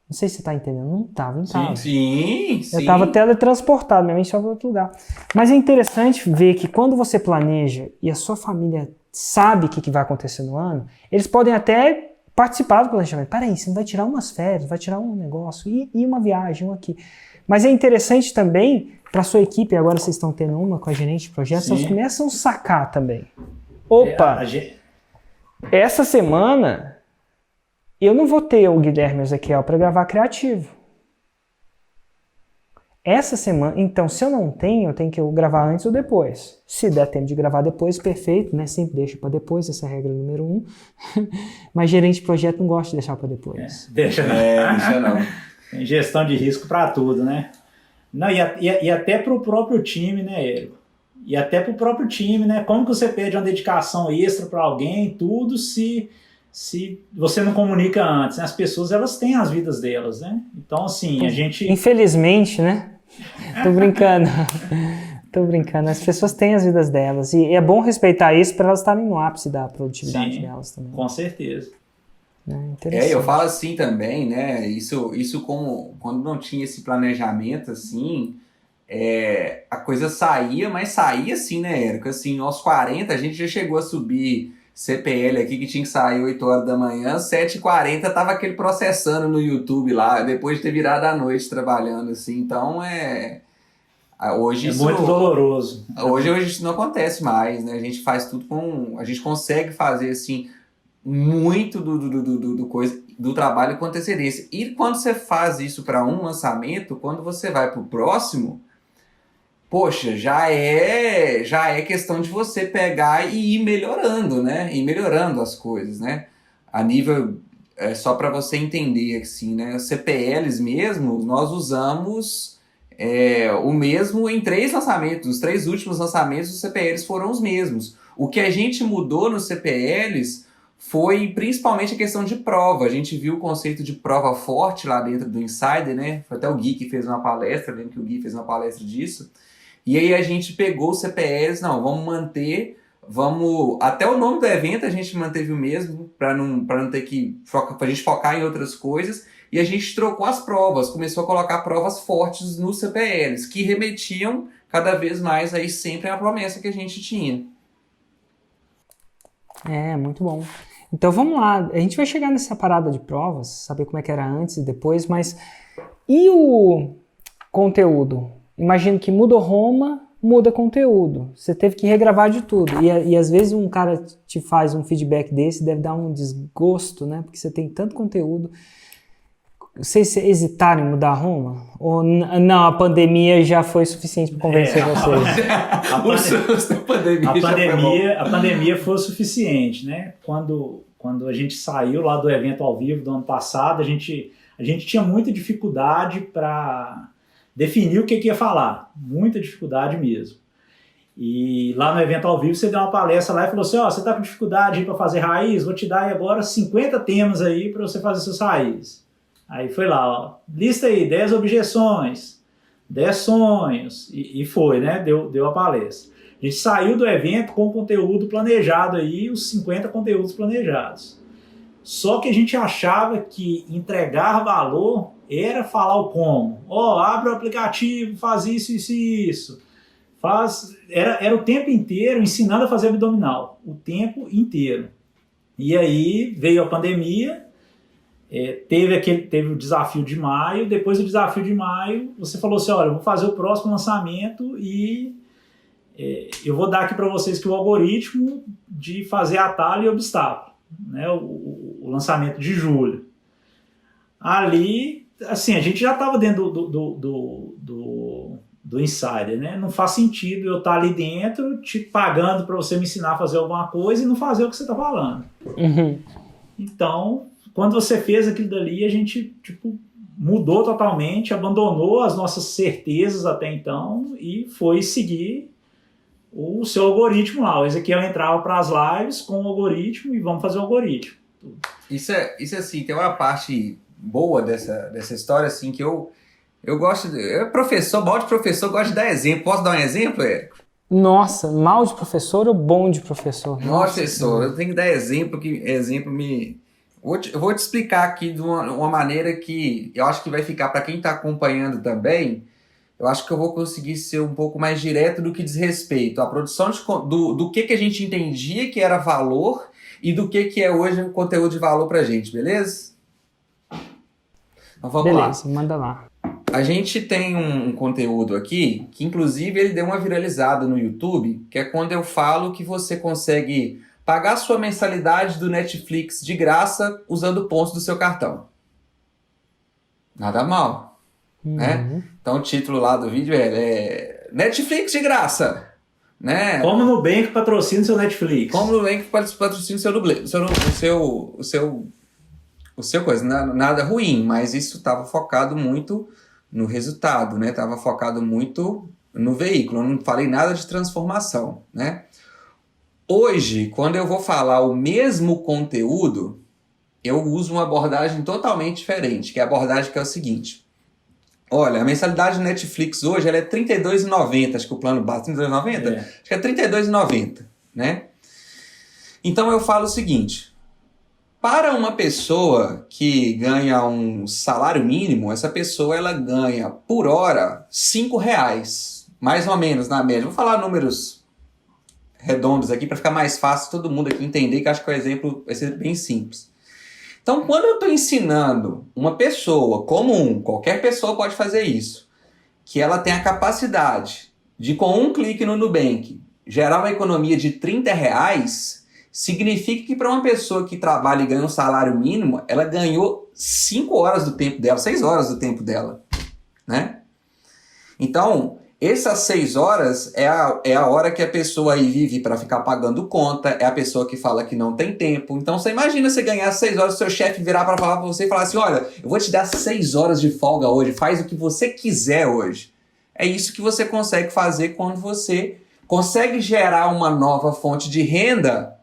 Não sei se você está entendendo, eu não estava em casa. Sim. Eu estava teletransportado, minha mente estava em outro lugar. Mas é interessante ver que quando você planeja e a sua família sabe o que vai acontecer no ano, eles podem até participar do planejamento. Peraí, você não vai tirar umas férias, vai tirar um negócio, e uma viagem, um aqui. Mas é interessante também, para a sua equipe, agora vocês estão tendo uma com a gerente de projetos, eles começam a sacar também. Opa! Essa semana, eu não vou ter o Guilherme e o Ezequiel para gravar criativo. Essa semana, então, se eu não tenho, eu tenho que gravar antes ou depois. Se der tempo de gravar depois, perfeito, né? Sempre deixa para depois, essa é a regra número 1. Mas gerente de projeto não gosta de deixar para depois. Deixa não. Tem gestão de risco para tudo, né? Não, e até para o próprio time, né, Érico? E até para o próprio time, né? Como que você pede uma dedicação extra para alguém, tudo, se você não comunica antes, né? As pessoas, elas têm as vidas delas, né? Então, assim, a gente... Infelizmente, né? Tô brincando. Tô brincando. As pessoas têm as vidas delas. E é bom respeitar isso para elas estarem no ápice da produtividade delas também. Com certeza. Eu falo assim também, né? Isso como quando não tinha esse planejamento, assim... a coisa saía, mas saía assim, né, Érico? Assim, aos 40 a gente já chegou a subir CPL aqui, que tinha que sair 8 horas da manhã, 7h40 tava aquele processando no YouTube lá, depois de ter virado à noite trabalhando, assim. Então, hoje isso... muito doloroso. Hoje isso não acontece mais, né? A gente faz tudo a gente consegue fazer, assim, muito do trabalho com antecedência. E quando você faz isso para um lançamento, quando você vai pro próximo... Poxa, já é questão de você pegar e ir melhorando, né? Ir melhorando as coisas, né? A nível, só para você entender, assim, né? Os CPLs mesmo, nós usamos o mesmo em 3 lançamentos. Os 3 últimos lançamentos dos CPLs foram os mesmos. O que a gente mudou nos CPLs foi principalmente a questão de prova. A gente viu o conceito de prova forte lá dentro do Insider, né? Foi até o Gui que fez uma palestra, lembro que o Gui fez uma palestra disso. E aí a gente pegou os CPLs, vamos manter, até o nome do evento a gente manteve o mesmo, para não ter que, pra gente focar em outras coisas, e a gente trocou as provas, começou a colocar provas fortes nos CPLs, que remetiam cada vez mais aí sempre à promessa que a gente tinha. Muito bom. Então vamos lá, a gente vai chegar nessa parada de provas, saber como é que era antes e depois, mas e o conteúdo? Imagino que muda Roma, muda conteúdo. Você teve que regravar de tudo. E às vezes um cara te faz um feedback desse, deve dar um desgosto, né? Porque você tem tanto conteúdo. Vocês hesitaram em mudar rumo? Ou não, a pandemia já foi suficiente para convencer vocês? A pandemia foi o suficiente, né? Quando a gente saiu lá do evento ao vivo do ano passado, a gente tinha muita dificuldade para definir o que ia falar. Muita dificuldade mesmo. E lá no evento ao vivo você deu uma palestra lá e falou assim, você está com dificuldade para fazer raiz? Vou te dar aí agora 50 temas aí para você fazer suas raízes. Aí foi lá, lista aí 10 objeções, 10 sonhos, e foi, né? Deu a palestra. A gente saiu do evento com o conteúdo planejado aí, os 50 conteúdos planejados. Só que a gente achava que entregar valor era falar o como. Abre o aplicativo, faz isso, isso e isso. Era o tempo inteiro ensinando a fazer abdominal, o tempo inteiro. E aí veio a pandemia, teve o desafio de maio, depois do desafio de maio, você falou assim, olha, eu vou fazer o próximo lançamento e eu vou dar aqui para vocês que o algoritmo de fazer atalho e obstáculo, né, o lançamento de julho. Ali, assim, a gente já estava dentro do insider, né? Não faz sentido eu estar ali dentro te pagando para você me ensinar a fazer alguma coisa e não fazer o que você está falando. Uhum. Então, quando você fez aquilo dali, a gente mudou totalmente, abandonou as nossas certezas até então e foi seguir o seu algoritmo lá. O Ezequiel entrava para as lives com o algoritmo e vamos fazer o algoritmo. Isso é assim, tem uma parte boa dessa história, assim, que eu gosto, professor, mal de professor, gosto de dar exemplo. Posso dar um exemplo, Érico? Nossa, mal de professor ou bom de professor? Nossa, professor, eu tenho que dar exemplo, eu vou te explicar aqui de uma maneira que eu acho que vai ficar para quem está acompanhando também. Eu acho que eu vou conseguir ser um pouco mais direto do que diz respeito à produção do que a gente entendia que era valor e do que é hoje um conteúdo de valor pra gente, beleza? Então vamos lá. Beleza, manda lá. A gente tem um conteúdo aqui que inclusive ele deu uma viralizada no YouTube, que é quando eu falo que você consegue pagar sua mensalidade do Netflix de graça usando pontos do seu cartão. Nada mal, né? Então o título lá do vídeo é Netflix de graça, né? Como o Nubank patrocina o seu Netflix. Como o Nubank patrocina o seu coisa. Nada ruim, mas isso estava focado muito no resultado, né? Estava focado muito no veículo. Eu não falei nada de transformação, né? Hoje, quando eu vou falar o mesmo conteúdo, eu uso uma abordagem totalmente diferente, que é a abordagem que é o seguinte. Olha, a mensalidade do Netflix hoje ela é R$ 32,90, acho que o plano base é R$ 32,90? Acho que é R$ 32,90, né? Então eu falo o seguinte, para uma pessoa que ganha um salário mínimo, essa pessoa ela ganha por hora R$5, mais ou menos na média. Vou falar números redondos aqui para ficar mais fácil todo mundo aqui entender, que acho que o exemplo vai ser bem simples. Então, quando eu estou ensinando uma pessoa comum, qualquer pessoa pode fazer isso, que ela tem a capacidade de, com um clique no Nubank, gerar uma economia de R$30, significa que para uma pessoa que trabalha e ganha um salário mínimo, ela ganhou 5 horas do tempo dela, 6 horas do tempo dela, né? Então, essas 6 horas é a hora que a pessoa aí vive para ficar pagando conta, é a pessoa que fala que não tem tempo. Então você imagina você ganhar 6 horas, seu chefe virar para falar para você e falar assim, olha, eu vou te dar 6 horas de folga hoje, faz o que você quiser hoje. É isso que você consegue fazer quando você consegue gerar uma nova fonte de renda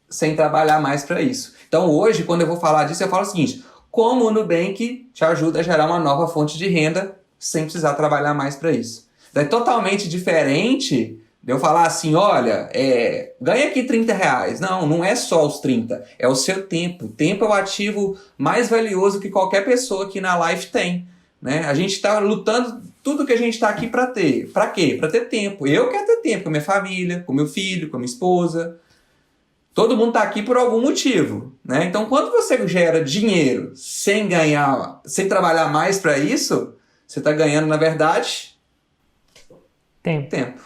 sem trabalhar mais para isso. Então hoje, quando eu vou falar disso, eu falo o seguinte, como o Nubank te ajuda a gerar uma nova fonte de renda sem precisar trabalhar mais para isso. É totalmente diferente de eu falar assim, olha, ganha aqui R$30. Não é só os 30, é o seu tempo. O tempo é o ativo mais valioso que qualquer pessoa aqui na live tem, né? A gente está lutando tudo que a gente está aqui para ter. Para quê? Para ter tempo. Eu quero ter tempo com a minha família, com meu filho, com a minha esposa. Todo mundo está aqui por algum motivo, né? Então, quando você gera dinheiro sem trabalhar mais para isso, você está ganhando, na verdade... Tempo.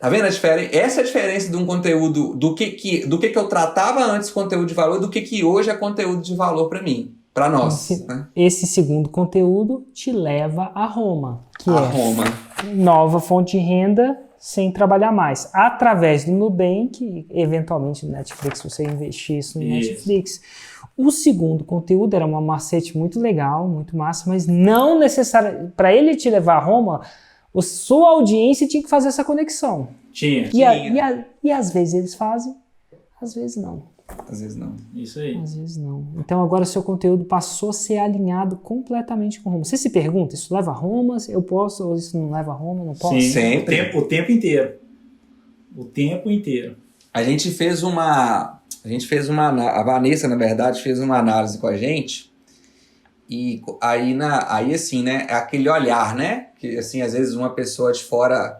Tá vendo a diferença? Essa é a diferença de um conteúdo, do que eu tratava antes conteúdo de valor, do que hoje é conteúdo de valor para mim. para nós, né? Esse segundo conteúdo te leva a Roma, que A é Roma. nova fonte de renda sem trabalhar mais, através do Nubank, eventualmente no Netflix, você investir isso no Netflix. O segundo conteúdo era uma macete muito legal, muito massa, mas não necessário. Para ele te levar a Roma, a sua audiência tinha que fazer essa conexão. Tinha. E às vezes eles fazem, às vezes não. Às vezes não. Isso aí. Às vezes não. Então agora o seu conteúdo passou a ser alinhado completamente com Roma. Você se pergunta, isso leva a Roma? Eu posso? Ou isso não leva a Roma? Não posso? Sim, sempre. O tempo inteiro. O tempo inteiro. A Vanessa, na verdade, fez uma análise com a gente. E aí assim, né? É aquele olhar, né? Que assim, às vezes uma pessoa de fora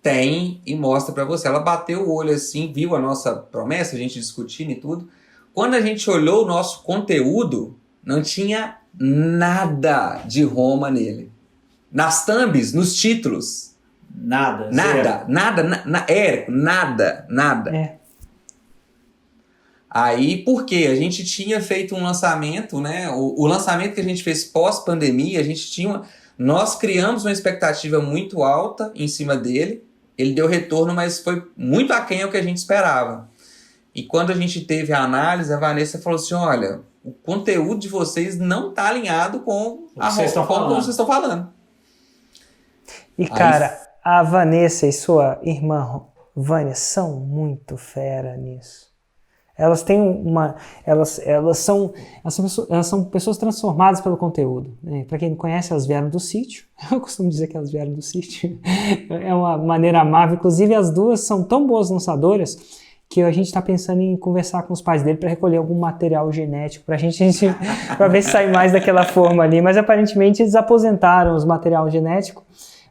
tem e mostra pra você. Ela bateu o olho assim, viu a nossa promessa, a gente discutindo e tudo. Quando a gente olhou o nosso conteúdo, não tinha nada de Roma nele. Nas thumbs, nos títulos. Nada. Érico, nada. É. Aí, por quê? A gente tinha feito um lançamento, né? O lançamento que a gente fez pós-pandemia, nós criamos uma expectativa muito alta em cima dele. Ele deu retorno, mas foi muito aquém ao que a gente esperava. E quando a gente teve a análise, a Vanessa falou assim, olha, o conteúdo de vocês não está alinhado com o que vocês estão falando. E cara, a Vanessa e sua irmã Vânia são muito fera nisso. Elas têm elas são pessoas transformadas pelo conteúdo. Né? Para quem não conhece, elas vieram do sítio. Eu costumo dizer que elas vieram do sítio. É uma maneira amável. Inclusive, as duas são tão boas lançadoras que a gente está pensando em conversar com os pais dele para recolher algum material genético para ver se sai mais daquela forma ali. Mas aparentemente eles aposentaram os material genético.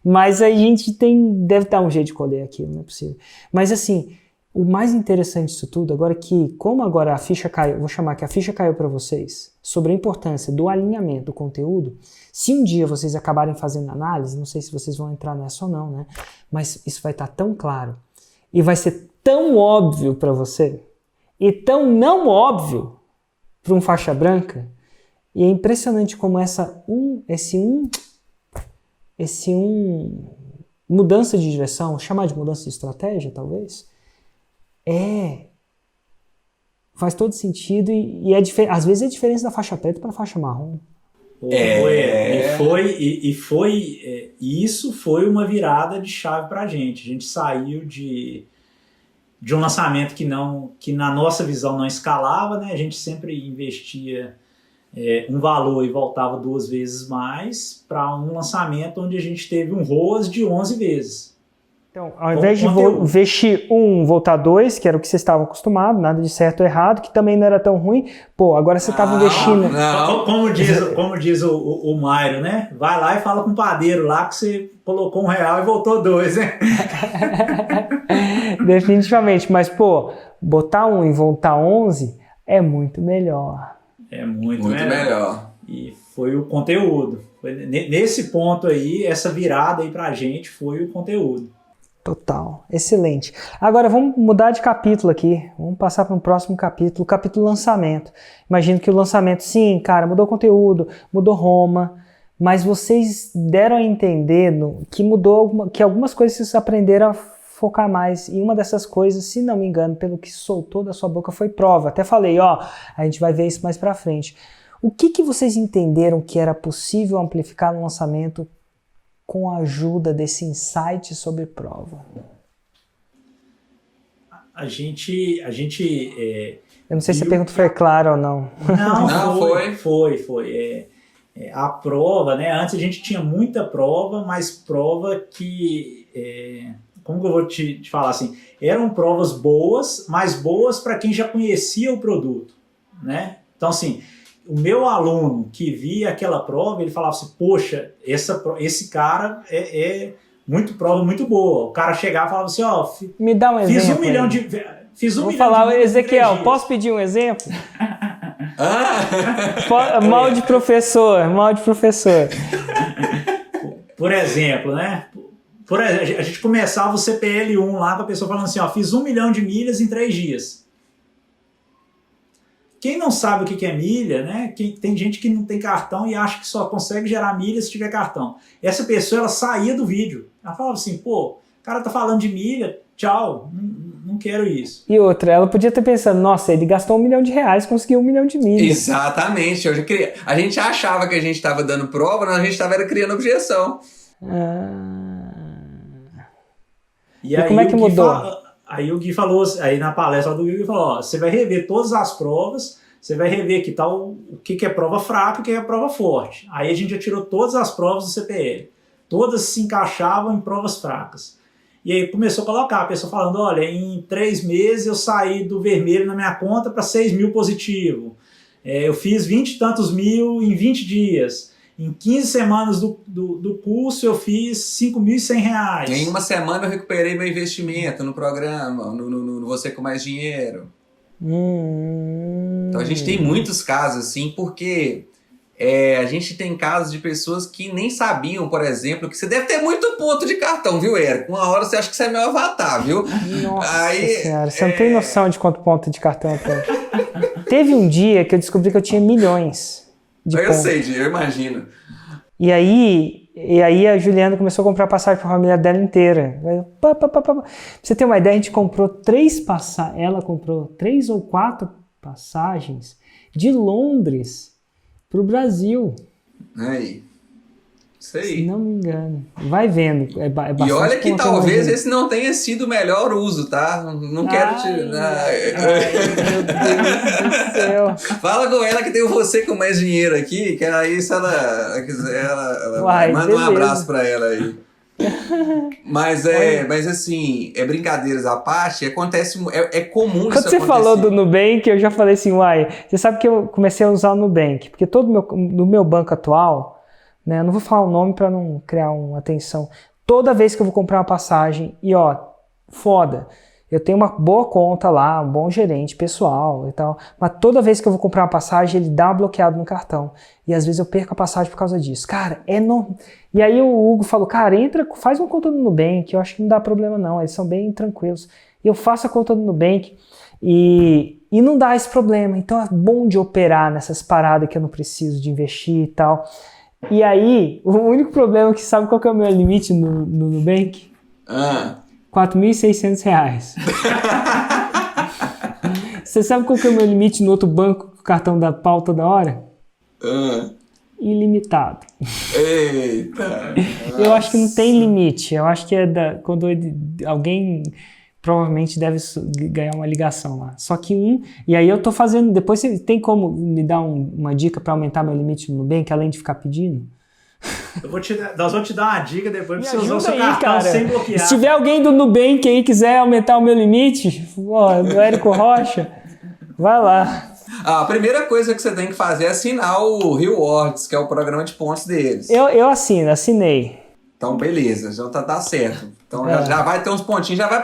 Mas a gente deve dar um jeito de colher aquilo, não é possível. Mas assim, o mais interessante disso tudo, agora que, como agora a ficha caiu, vou chamar que a ficha caiu para vocês, sobre a importância do alinhamento do conteúdo, se um dia vocês acabarem fazendo análise, não sei se vocês vão entrar nessa ou não, né? Mas isso vai estar tão claro e vai ser tão óbvio para você e tão não óbvio para um faixa branca, e é impressionante como mudança de direção, chamar de mudança de estratégia, talvez, faz todo sentido e às vezes é a diferença da faixa preta para a faixa marrom. Isso foi uma virada de chave para a gente saiu de um lançamento que na nossa visão não escalava, né? A gente sempre investia um valor e voltava 2 vezes mais, para um lançamento onde a gente teve um ROAS de 11 vezes. Então, ao invés de investir 1, voltar 2, que era o que você estava acostumado, nada de certo ou errado, que também não era tão ruim, agora você estava investindo... Não. Como diz o Mário, né? Vai lá e fala com o padeiro lá que você colocou R$1 e voltou 2, né? Definitivamente, mas botar 1 e voltar 11 é muito melhor. É muito melhor. E foi o conteúdo. Nesse ponto aí, essa virada aí pra gente foi o conteúdo. Total, excelente. Agora vamos mudar de capítulo aqui, vamos passar para um próximo capítulo, o capítulo lançamento. Imagino que o lançamento, sim, cara, mudou o conteúdo, mudou Roma, mas vocês deram a entender que algumas coisas vocês aprenderam a focar mais, e uma dessas coisas, se não me engano, pelo que soltou da sua boca, foi prova. Até falei, a gente vai ver isso mais pra frente. O que vocês entenderam que era possível amplificar no lançamento com a ajuda desse insight sobre prova? A gente eu não sei se a pergunta foi clara ou não. Não, foi. A prova, né? Antes a gente tinha muita prova, mas prova que... como que eu vou te falar assim? Eram provas boas, mas boas para quem já conhecia o produto, né? Então, assim, o meu aluno que via aquela prova, ele falava assim, poxa, esse cara prova muito boa. O cara chegava e falava assim, me dá um exemplo. Vou falar, Ezequiel, posso pedir um exemplo? Mal de professor. Por exemplo, né? A gente começava o CPL1 lá com a pessoa falando assim, fiz 1 milhão de milhas em 3 dias. quem não sabe o que é milha, né? Tem gente que não tem cartão e acha que só consegue gerar milha se tiver cartão. Essa pessoa, ela saía do vídeo. Ela falava assim, pô, o cara tá falando de milha, tchau, não quero isso. E outra, ela podia ter pensado, nossa, ele gastou R$1 milhão, conseguiu 1 milhão de milhas. Exatamente. A gente achava que a gente estava dando prova, mas a gente estava criando objeção. E aí, como é que mudou? Aí o Gui falou, aí na palestra do Gui falou, ó, você vai rever todas as provas, você vai rever que tal o que é prova fraca e o que é prova forte. Aí a gente já tirou todas as provas do CPL. Todas se encaixavam em provas fracas. E aí começou a colocar, a pessoa falando, olha, em 3 meses eu saí do vermelho na minha conta para 6 mil positivo. Eu fiz 20 e tantos mil em 20 dias. Em 15 semanas do curso eu fiz R$5.100. Em uma semana eu recuperei meu investimento no programa, no Você com Mais Dinheiro. Então a gente tem muitos casos assim, porque a gente tem casos de pessoas que nem sabiam, por exemplo, que você deve ter muito ponto de cartão, viu, Érico? Uma hora você acha que você é meu avatar, viu? Nossa senhora, você não tem noção de quanto ponto de cartão eu tenho. Teve um dia que eu descobri que eu tinha milhões de pontos. Eu sei, eu imagino. E aí a Juliana começou a comprar passagem para a família dela inteira. Pra você ter uma ideia, a gente comprou 3 passagens. Ela comprou 3 ou 4 passagens de Londres para o Brasil. Aí. Isso aí. Se não me engano. Vai vendo. E olha que talvez esse não tenha sido o melhor uso, tá? Não quero te... Ai, meu Deus do céu. Fala com ela que tem você com mais dinheiro aqui, que aí se ela quiser, ela manda beleza. um abraço pra ela aí. Mas assim, brincadeiras à parte, acontece, é comum Quando isso você acontecer. falou do Nubank, eu já falei assim, você sabe que eu comecei a usar o Nubank, porque no meu banco atual, né, eu não vou falar o nome para não criar uma tensão, toda vez que eu vou comprar uma passagem, e foda, eu tenho uma boa conta lá, um bom gerente pessoal e tal, mas toda vez que eu vou comprar uma passagem, ele dá bloqueado no cartão. E às vezes eu perco a passagem por causa disso. Cara, E aí o Hugo falou, cara, faz uma conta no Nubank, eu acho que não dá problema não, eles são bem tranquilos. E eu faço a conta no Nubank e não dá esse problema. Então é bom de operar nessas paradas que eu não preciso de investir e tal. E aí, o único problema é que sabe qual que é o meu limite no Nubank? R$4.600. Você sabe qual que é o meu limite no outro banco que o cartão dá pau toda hora? Ilimitado. Eita! Eu acho que não tem limite. Eu acho que quando alguém provavelmente deve ganhar uma ligação lá. Só que e aí eu tô fazendo... Depois você tem como me dar uma dica para aumentar meu limite no Nubank, além de ficar pedindo? Nós vamos te dar uma dica depois pra você usar o seu aí, cartão cara. sem bloquear. Se tiver alguém do Nubank aí que quiser aumentar o meu limite, do Érico Rocha, vai lá. A primeira coisa que você tem que fazer é assinar o Rewards, que é o programa de pontos deles. Eu assinei. Então, beleza, já tá certo. Então já vai ter uns pontinhos, já vai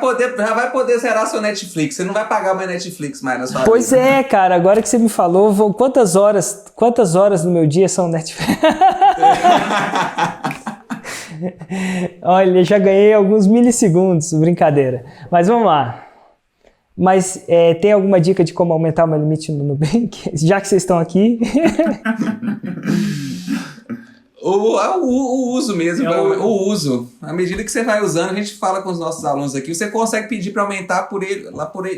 poder zerar seu Netflix. Você não vai pagar mais Netflix mais na sua vida. Pois é, cara, agora que você me falou, quantas horas do meu dia são Netflix? Olha, já ganhei alguns milissegundos, brincadeira. Mas vamos lá. Mas tem alguma dica de como aumentar o meu limite no Nubank? Já que vocês estão aqui. O uso mesmo, o uso. À medida que você vai usando, a gente fala com os nossos alunos aqui, você consegue pedir para aumentar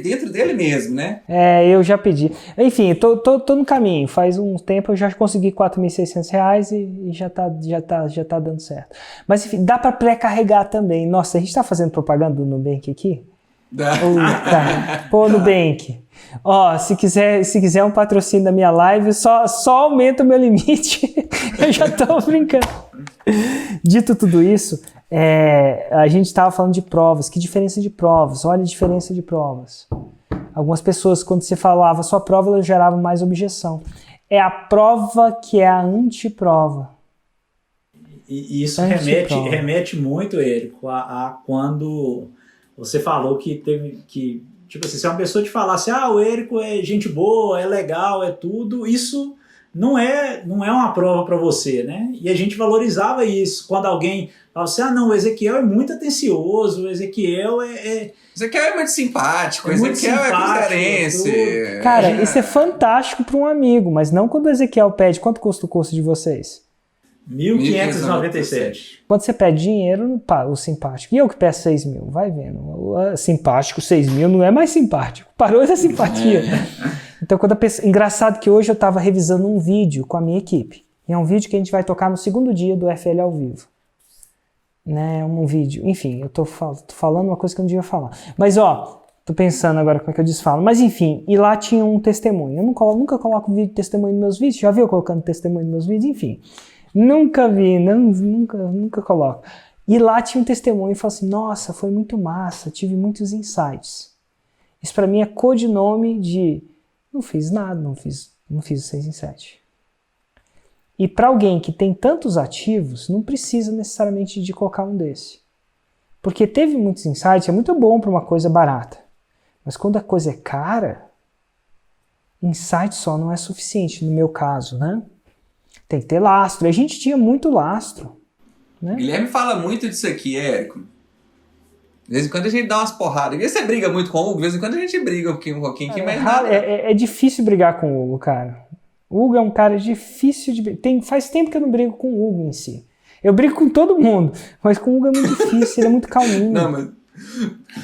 dentro dele mesmo, né? Eu já pedi. Enfim, tô no caminho. Faz um tempo eu já consegui R$4.600 e já tá dando certo. Mas enfim, dá para pré-carregar também. Nossa, a gente tá fazendo propaganda do Nubank aqui? Pô, Nubank. Se quiser um patrocínio da minha live, só aumenta o meu limite. Eu já tô brincando. Dito tudo isso, a gente estava falando de provas. Que diferença de provas? Olha a diferença de provas. Algumas pessoas, quando você falava sua prova, elas geravam mais objeção. É a prova que é a antiprova. E isso remete muito, Érico, a quando você falou que teve que... Tipo assim, se uma pessoa te falasse, o Érico é gente boa, é legal, é tudo, isso não é uma prova para você, né? E a gente valorizava isso. Quando alguém falava assim, não, o Ezequiel é muito atencioso, o Ezequiel Ezequiel é muito simpático, muito Ezequiel é cruzeirense. Cara, isso é fantástico para um amigo, mas não quando o Ezequiel pede. Quanto custa o curso de vocês? 1.597. Quando você pede dinheiro, o simpático. E eu que peço 6 mil, vai vendo. O simpático, 6 mil, não é mais simpático. Parou essa simpatia. Então, quando a pessoa... Engraçado que hoje eu estava revisando um vídeo com a minha equipe. E é um vídeo que a gente vai tocar no segundo dia do FL ao vivo. Né? Um vídeo. Enfim, eu tô falando uma coisa que eu não devia falar. Mas, tô pensando agora como é que eu desfalo. Mas, enfim, e lá tinha um testemunho. Eu nunca coloco vídeo de testemunho nos meus vídeos. Já viu eu colocando testemunho nos meus vídeos? Enfim. Nunca vi, nunca coloco. E lá tinha um testemunho e falou assim, nossa, foi muito massa, tive muitos insights. Isso para mim é codinome de não fiz nada, não fiz o 6 em 7. E para alguém que tem tantos ativos, não precisa necessariamente de colocar um desse. Porque teve muitos insights, é muito bom para uma coisa barata. Mas quando a coisa é cara, insight só não é suficiente, no meu caso, né? Tem que ter lastro. E a gente tinha muito lastro. Né? Guilherme fala muito disso aqui, Érico. De vez em quando a gente dá umas porradas. E você briga muito com o Hugo, de vez em quando a gente briga um pouquinho aqui, mas nada. É difícil brigar com o Hugo, cara. O Hugo é um cara difícil de brigar. Faz tempo que eu não brigo com o Hugo em si. Eu brigo com todo mundo, mas com o Hugo é muito difícil, ele é muito calminho. Não, mas...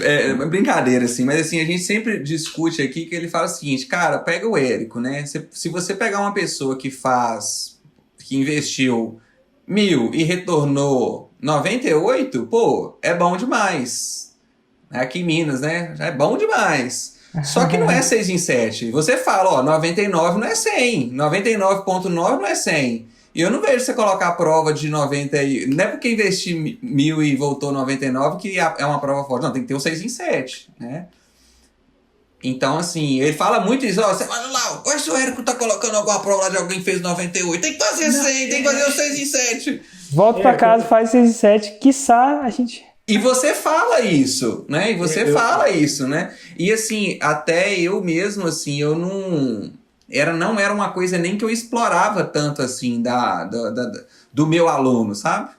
É brincadeira, assim, mas assim, a gente sempre discute aqui que ele fala o seguinte, cara, pega o Érico, né? Se você pegar uma pessoa que investiu 1.000 e retornou 98, pô, é bom demais. Aqui em Minas, né? Já é bom demais. Só que não é 6 em 7. Você fala, 99 não é 100. 99,9 não é 100. E eu não vejo você colocar a prova de 90 não é porque investi 1.000 e voltou 99 que é uma prova forte. Não, tem que ter o 6 em 7, né? Então, assim, ele fala muito isso, você fala lá, olha se o Érico tá colocando alguma prova lá de alguém que fez 98, tem que fazer 100, tem que fazer o 6 em 7. Volta pra casa, faz 6 em 7, quiçá a gente... E você fala isso, né? Isso, né? E assim, até eu mesmo, assim, eu não era uma coisa nem que eu explorava tanto, assim, do meu aluno, sabe?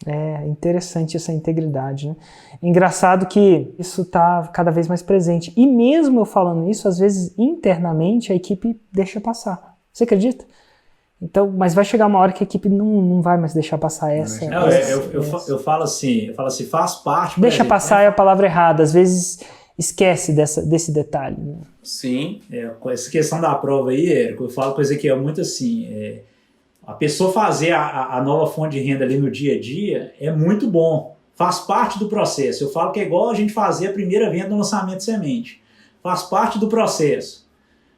É interessante essa integridade, né? Engraçado que isso está cada vez mais presente. E mesmo eu falando isso, às vezes internamente a equipe deixa passar. Você acredita? Então, mas vai chegar uma hora que a equipe não vai mais deixar passar essa. Não, eu falo assim, faz parte. Deixa passar é a palavra errada. Às vezes esquece desse detalhe. Né? Sim. Com essa questão da prova aí, Érico, eu falo coisa que é muito assim. A pessoa fazer a nova fonte de renda ali no dia a dia é muito bom. Faz parte do processo. Eu falo que é igual a gente fazer a primeira venda no lançamento de semente. Faz parte do processo.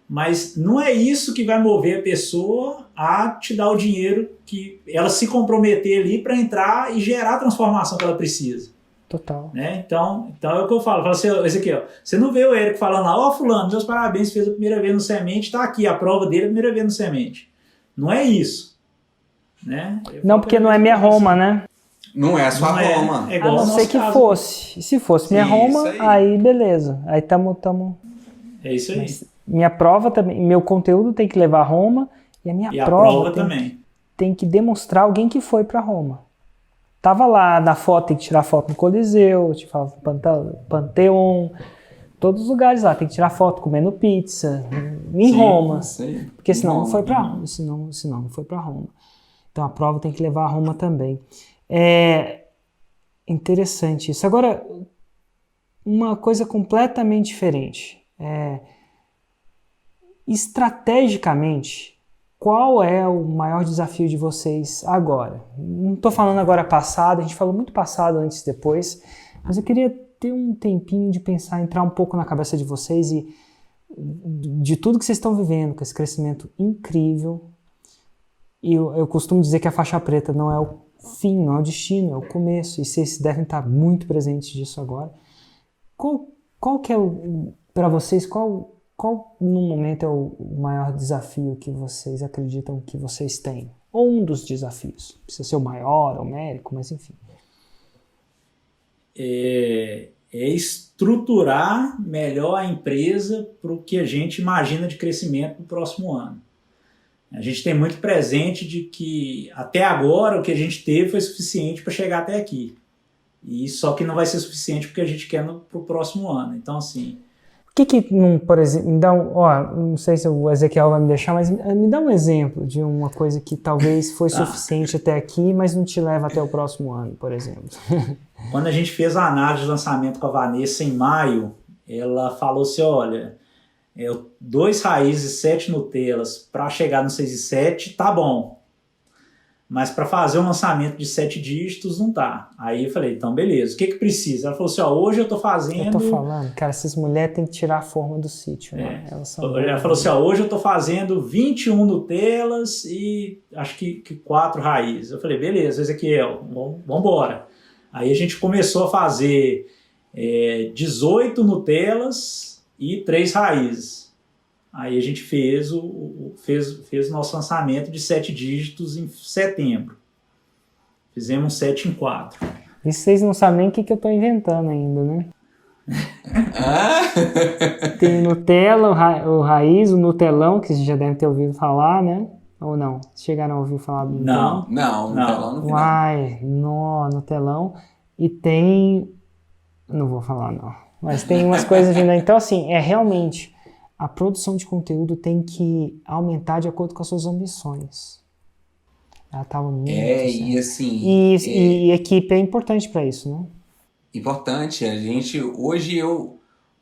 Mas não é isso que vai mover a pessoa a te dar o dinheiro que ela se comprometer ali para entrar e gerar a transformação que ela precisa. Total. Né? Então é o que eu falo. Assim, Ezequiel, você não vê o Érico falando lá, fulano, meus parabéns, fez a primeira vez no semente, está aqui a prova dele, a primeira vez no semente. Não é isso. Né? Não, porque não é minha Roma, né? Não é a sua Roma. A não ser que fosse. E se fosse minha Roma, aí beleza. Aí tamo... É isso aí. Mas minha prova também, meu conteúdo tem que levar a Roma e a minha prova também tem que demonstrar alguém que foi para Roma. Tava lá na foto, tem que tirar foto no Coliseu, no Panteão, todos os lugares lá, tem que tirar foto comendo pizza, em Roma. Porque senão não foi para Roma. Senão não foi para Roma. Então a prova tem que levar a Roma também. É interessante isso. Agora, uma coisa completamente diferente. Estrategicamente, qual é o maior desafio de vocês agora? Não estou falando agora passado, a gente falou muito passado antes e depois, mas eu queria ter um tempinho de pensar, entrar um pouco na cabeça de vocês e de tudo que vocês estão vivendo, com esse crescimento incrível. E eu costumo dizer que a faixa preta não é o fim, não é o destino, é o começo, e vocês devem estar muito presentes disso agora. Qual que é para vocês, qual no momento é o maior desafio que vocês acreditam que vocês têm? Ou um dos desafios? Precisa ser o maior, o numérico, mas enfim. É estruturar melhor a empresa para o que a gente imagina de crescimento no próximo ano. A gente tem muito presente de que até agora o que a gente teve foi suficiente para chegar até aqui. E só que não vai ser suficiente porque a gente quer para o próximo ano. Então, assim... O que por exemplo, me dá não sei se o Ezequiel vai me deixar, mas me dá um exemplo de uma coisa que talvez foi suficiente até aqui, mas não te leva até o próximo ano, por exemplo. Quando a gente fez a análise de lançamento com a Vanessa em maio, ela falou assim, olha, 2 raízes e 7 Nutellas para chegar no 6 e 7 tá bom. Mas para fazer um lançamento de 7 dígitos não tá. Aí eu falei, então beleza, o que precisa? Ela falou assim, hoje eu tô fazendo... Eu tô falando, cara, essas mulheres têm que tirar a forma do sítio, né? Ela falou assim, hoje eu tô fazendo 21 Nutellas e acho que 4 raízes. Eu falei, beleza, Ezequiel, vamos embora. Aí a gente começou a fazer 18 Nutellas e 3 raízes. Aí a gente fez o nosso lançamento de 7 dígitos em setembro. Fizemos 7 em 4. E vocês não sabem nem o que eu estou inventando ainda, né? Tem o Nutella, o raiz, o Nutelão, que vocês já devem ter ouvido falar, né? Ou não? Chegaram a ouvir falar do Nutelão? Não, Nutelão não. Uai, Nutelão. E tem... Não vou falar, não. Mas tem umas coisas vindo aí. Então, assim, realmente... A produção de conteúdo tem que aumentar de acordo com as suas ambições. Ela estava muito... E assim... E equipe é importante para isso, né? Importante. A gente...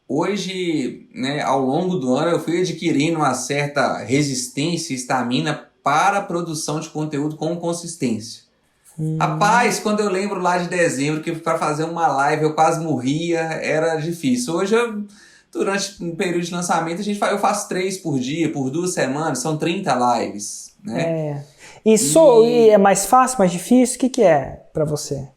Hoje, né, ao longo do ano, eu fui adquirindo uma certa resistência e estamina para a produção de conteúdo com consistência. Rapaz, quando eu lembro lá de dezembro, que para fazer uma live eu quase morria, era difícil. Hoje durante um período de lançamento, eu faço 3 por dia, por 2 semanas, são 30 lives, né? E é mais fácil, mais difícil? O que é para você?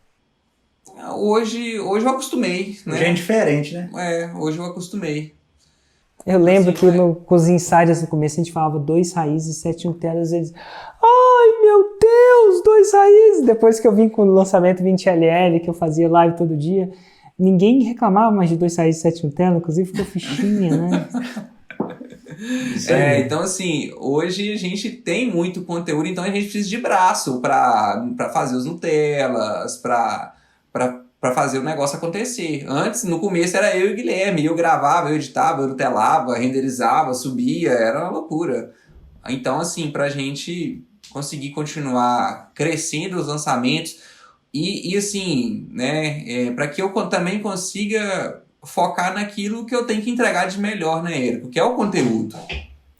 Hoje eu acostumei, né? Hoje é diferente, né? Hoje eu acostumei. Eu lembro que com os insiders no começo a gente falava 2 raízes e 7 Nutellas, eles... Ai, meu Deus, 2 raízes! Depois que eu vim com o lançamento 20LL, que eu fazia live todo dia... Ninguém reclamava mais de 2 raízes e 7 Nutella, inclusive ficou fichinha, né? Então assim, hoje a gente tem muito conteúdo, então a gente precisa de braço para fazer os Nutellas, para fazer o negócio acontecer. Antes, no começo era eu e o Guilherme, eu gravava, eu editava, eu nutelava, renderizava, subia, era uma loucura. Então assim, pra gente conseguir continuar crescendo os lançamentos, e assim, né, para que eu também consiga focar naquilo que eu tenho que entregar de melhor, né, Érico? Que é o conteúdo.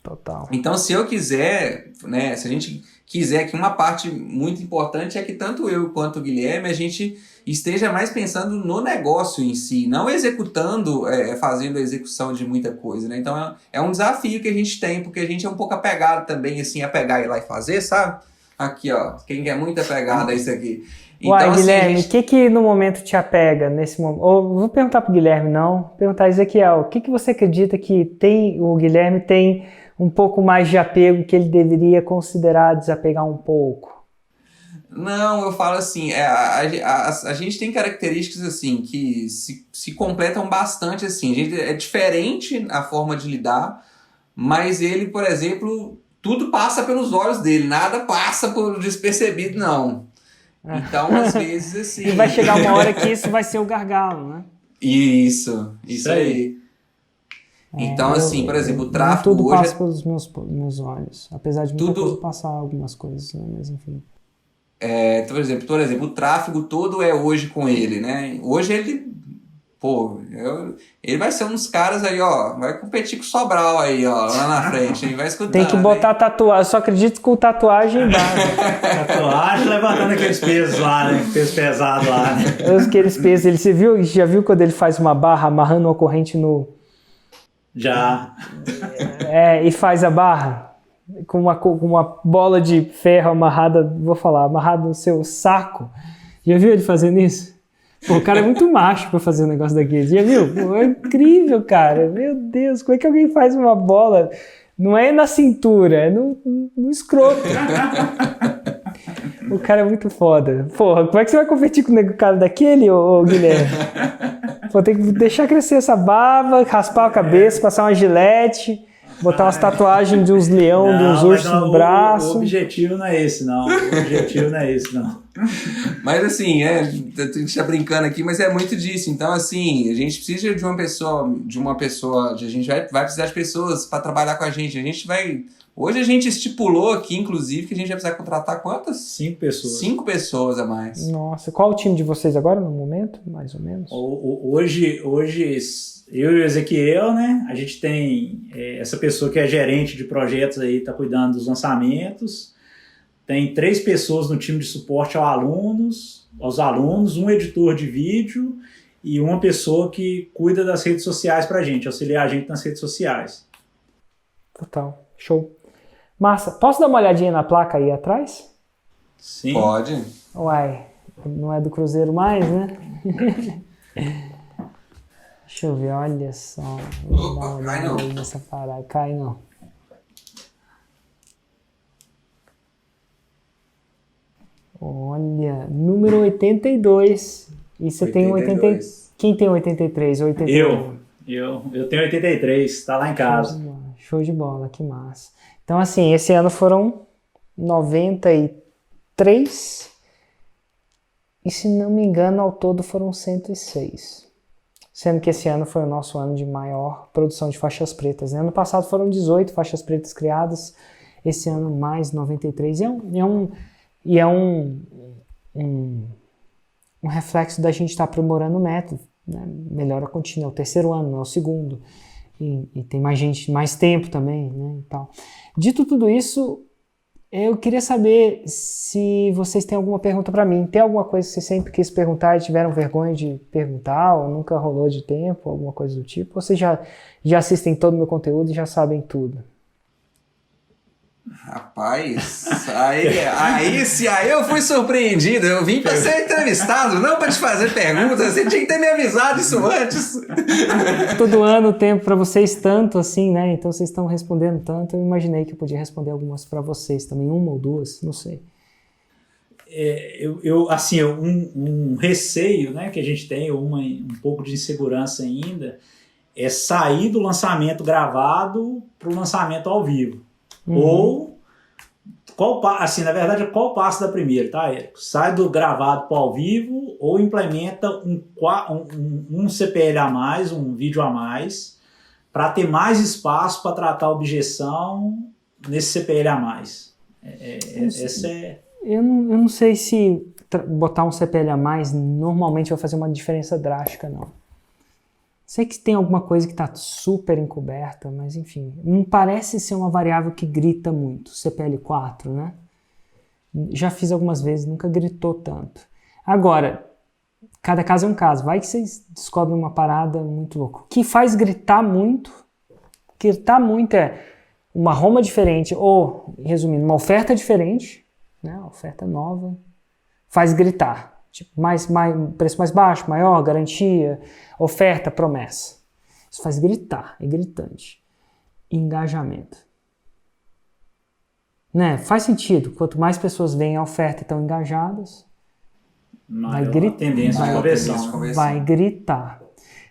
Total. Então, se eu quiser, né, se a gente quiser que uma parte muito importante é que tanto eu quanto o Guilherme, a gente esteja mais pensando no negócio em si, não executando, fazendo a execução de muita coisa, né? Então, é um desafio que a gente tem, porque a gente é um pouco apegado também, assim, a pegar e ir lá e fazer, sabe? Aqui, ó, quem é muito apegado a isso aqui. Então, Uai, assim, Guilherme, o que no momento te apega nesse momento? Ou vou perguntar pro Guilherme, não. Vou perguntar a Ezequiel, o que você acredita que o Guilherme tem um pouco mais de apego que ele deveria considerar desapegar um pouco? Não, eu falo assim, a gente tem características assim que se completam bastante assim. É diferente a forma de lidar, mas ele, por exemplo, tudo passa pelos olhos dele, nada passa por despercebido, não. Então, às vezes, assim... E vai chegar uma hora que isso vai ser o gargalo, né? Isso aí. Então, assim, por exemplo, o tráfego tudo hoje... passa pelos meus olhos. Apesar de muita coisa passar algumas coisas, né? Mas enfim. Por exemplo, o tráfego todo é hoje com ele, né? Hoje ele... ele vai ser um dos caras aí, ó, vai competir com o Sobral aí, ó, lá na frente, ele vai escutando. Tem que botar tatuagem, eu só acredito com tatuagem embaixo. Tatuagem levantando aqueles pesos lá, né, peso pesado lá, né. Aqueles pesos, já viu quando ele faz uma barra amarrando uma corrente no... Já. E faz a barra com uma bola de ferro amarrada no seu saco. Já viu ele fazendo isso? Pô, o cara é muito macho pra fazer um negócio daquele. Já viu? Pô, é incrível, cara. Meu Deus, como é que alguém faz uma bola? Não é na cintura, é no escroto. O cara é muito foda. Porra, como é que você vai competir com o cara daquele, ô Guilherme? Pô, tem que deixar crescer essa barba, raspar a cabeça, passar uma gilete. Botar umas tatuagens de uns leão, de uns ursos no braço. O objetivo não é esse, não. Mas assim, a gente tá brincando aqui, mas é muito disso. Então, assim, a gente precisa de uma pessoa, a gente vai precisar de pessoas para trabalhar com a gente. Hoje a gente estipulou aqui, inclusive, que a gente vai precisar contratar quantas? 5 pessoas. 5 pessoas a mais. Nossa, qual o time de vocês agora no momento, mais ou menos? Hoje eu e o Ezequiel, né? A gente tem essa pessoa que é gerente de projetos aí, tá cuidando dos lançamentos. Tem 3 pessoas no time de suporte aos alunos, um editor de vídeo e uma pessoa que cuida das redes sociais pra gente, auxiliar a gente nas redes sociais. Total, show. Massa, posso dar uma olhadinha na placa aí atrás? Sim. Pode. Uai, não é do Cruzeiro mais, né? Deixa eu ver, olha só. Opa, cai não. Nessa parada. Cai não. Olha, número 82. E você 82. Tem 80. Quem tem 83 ou 81? Eu tenho 83, tá lá em casa. Show de bola, que massa. Então, assim, esse ano foram 93. E se não me engano, ao todo foram 106. Sendo que esse ano foi o nosso ano de maior produção de faixas pretas. Ano passado foram 18 faixas pretas criadas, esse ano mais 93. E é um reflexo da gente estar aprimorando o método, né? Melhora contínua, é o 3º ano, não é o 2º. E tem mais gente, mais tempo também, né? E tal. Dito tudo isso, eu queria saber se vocês têm alguma pergunta para mim. Tem alguma coisa que vocês sempre quis perguntar e tiveram vergonha de perguntar, ou nunca rolou de tempo, alguma coisa do tipo? Ou vocês já assistem todo o meu conteúdo e já sabem tudo? Rapaz, aí eu fui surpreendido. Eu vim para ser entrevistado, não para te fazer perguntas. Você tinha que ter me avisado isso antes. Todo ano tempo para vocês tanto assim, né? Então vocês estão respondendo tanto. Eu imaginei que eu podia responder algumas para vocês também, 1 ou 2, não sei. Um receio, né, que a gente tem, um pouco de insegurança ainda, é sair do lançamento gravado para o lançamento ao vivo. Ou, na verdade, qual passo da primeira, tá, Érico? Sai do gravado para o ao vivo ou implementa um CPL a mais, um vídeo a mais, para ter mais espaço para tratar a objeção nesse CPL a mais. Eu não sei se botar um CPL a mais normalmente vai fazer uma diferença drástica, não. Sei que tem alguma coisa que está super encoberta, mas enfim, não parece ser uma variável que grita muito, CPL4, né? Já fiz algumas vezes, nunca gritou tanto. Agora, cada caso é um caso, vai que vocês descobrem uma parada muito louca. O que faz gritar muito é uma ROMA diferente, ou, resumindo, uma oferta diferente, né? Uma oferta nova, faz gritar. Tipo, preço mais baixo, maior, garantia, oferta, promessa. Isso faz gritar, é gritante. Engajamento. Né? Faz sentido. Quanto mais pessoas veem a oferta e estão engajadas, vai gritar.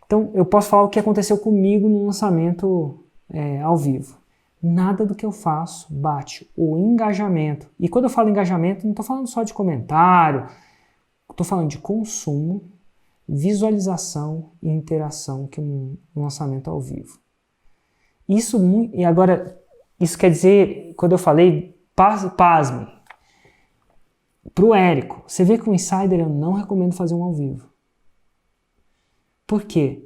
Então, eu posso falar o que aconteceu comigo no lançamento ao vivo. Nada do que eu faço bate o engajamento. E quando eu falo engajamento, não estou falando só de comentário. Estou falando de consumo, visualização e interação que um lançamento ao vivo. Isso quer dizer, quando eu falei, pasme. Para o Érico, você vê que o Insider eu não recomendo fazer um ao vivo. Por quê?